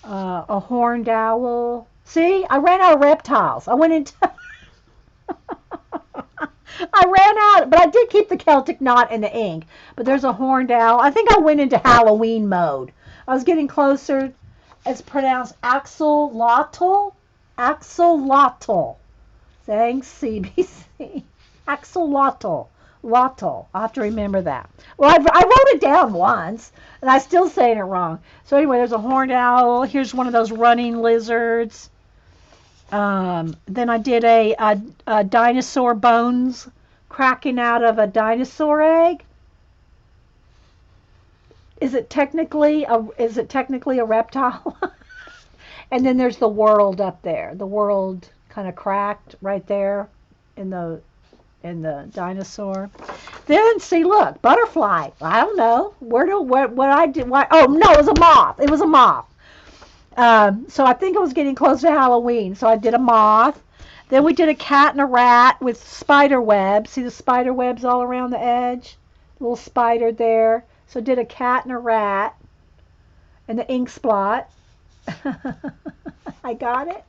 A horned owl. See, I ran out of reptiles. I went into... I ran out, but I did keep the Celtic knot and the ink. But there's a horned owl. I think I went into Halloween mode. I was getting closer. It's pronounced axolotl. Axolotl. Thanks, CBC. Axolotl. Lotl. I'll have to remember that. Well, I wrote it down once, and I'm still saying it wrong. So anyway, there's a horned owl. Here's one of those running lizards. Then I did a dinosaur bones cracking out of a dinosaur egg. Is it technically a reptile? And then there's the world up there. The world kind of cracked right there in the dinosaur. Then see, look, butterfly. I don't know what I did. Why? Oh no, it was a moth. It was a moth. So I think it was getting close to Halloween. So I did a moth. Then we did a cat and a rat with spider webs. See the spider webs all around the edge? Little spider there. So did a cat and a rat. And the ink splot. I got it.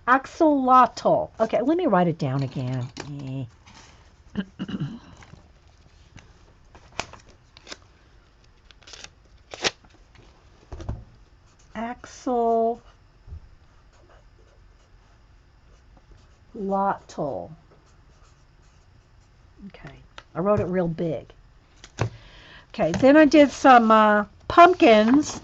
Axolotl. Okay, let me write it down again. Axolotl. Okay, I wrote it real big. Okay, then I did some pumpkins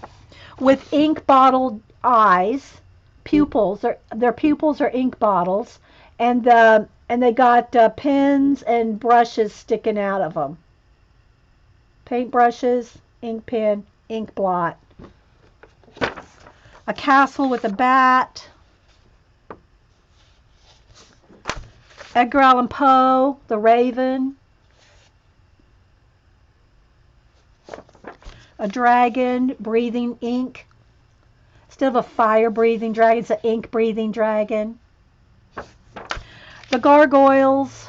with ink bottle eyes, pupils. Their pupils are ink bottles, and they got pens and brushes sticking out of them. Paint brushes, ink pen, ink blot. A castle with a bat. Edgar Allan Poe, The Raven. A dragon breathing ink. Instead of a fire-breathing dragon, it's an ink-breathing dragon. The gargoyles.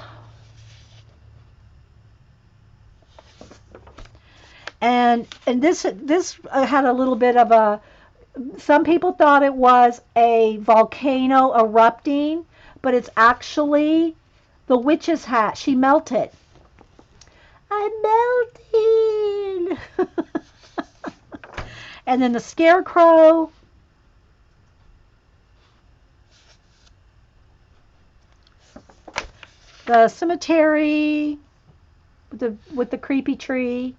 And this had a little bit of a... Some people thought it was a volcano erupting, but it's actually the witch's hat. She melted. I'm melting. And then the scarecrow. The cemetery with the creepy tree.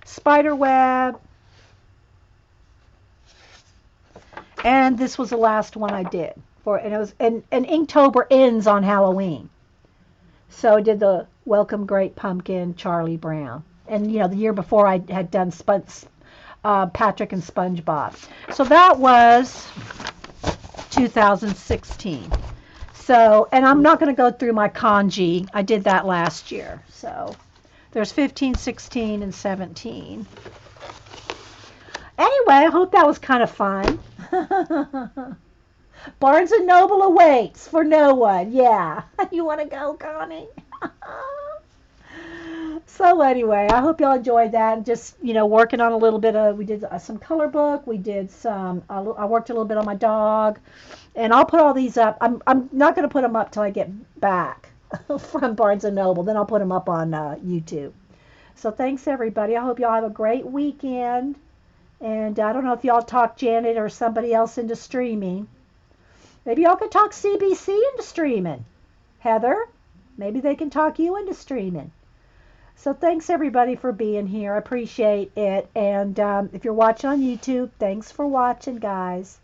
Spider web. And this was the last one I did and it was and Inktober ends on Halloween. So I did the Welcome Great Pumpkin, Charlie Brown. And you know, the year before I had done Patrick and SpongeBob. So that was 2016. So, and I'm not going to go through my kanji. I did that last year. So there's 15, 16, and 17. Anyway, I hope that was kind of fun. Barnes and Noble awaits for no one. Yeah. You want to go, Connie? So anyway, I hope y'all enjoyed that. And just working on a little bit of. We did some color book. We did some. I worked a little bit on my dog, and I'll put all these up. I'm not going to put them up till I get back from Barnes and Noble. Then I'll put them up on YouTube. So thanks everybody. I hope y'all have a great weekend. And I don't know if y'all talk Janet or somebody else into streaming. Maybe y'all could talk CBC into streaming. Heather, maybe they can talk you into streaming. So thanks everybody for being here. I appreciate it. And if you're watching on YouTube, thanks for watching, guys.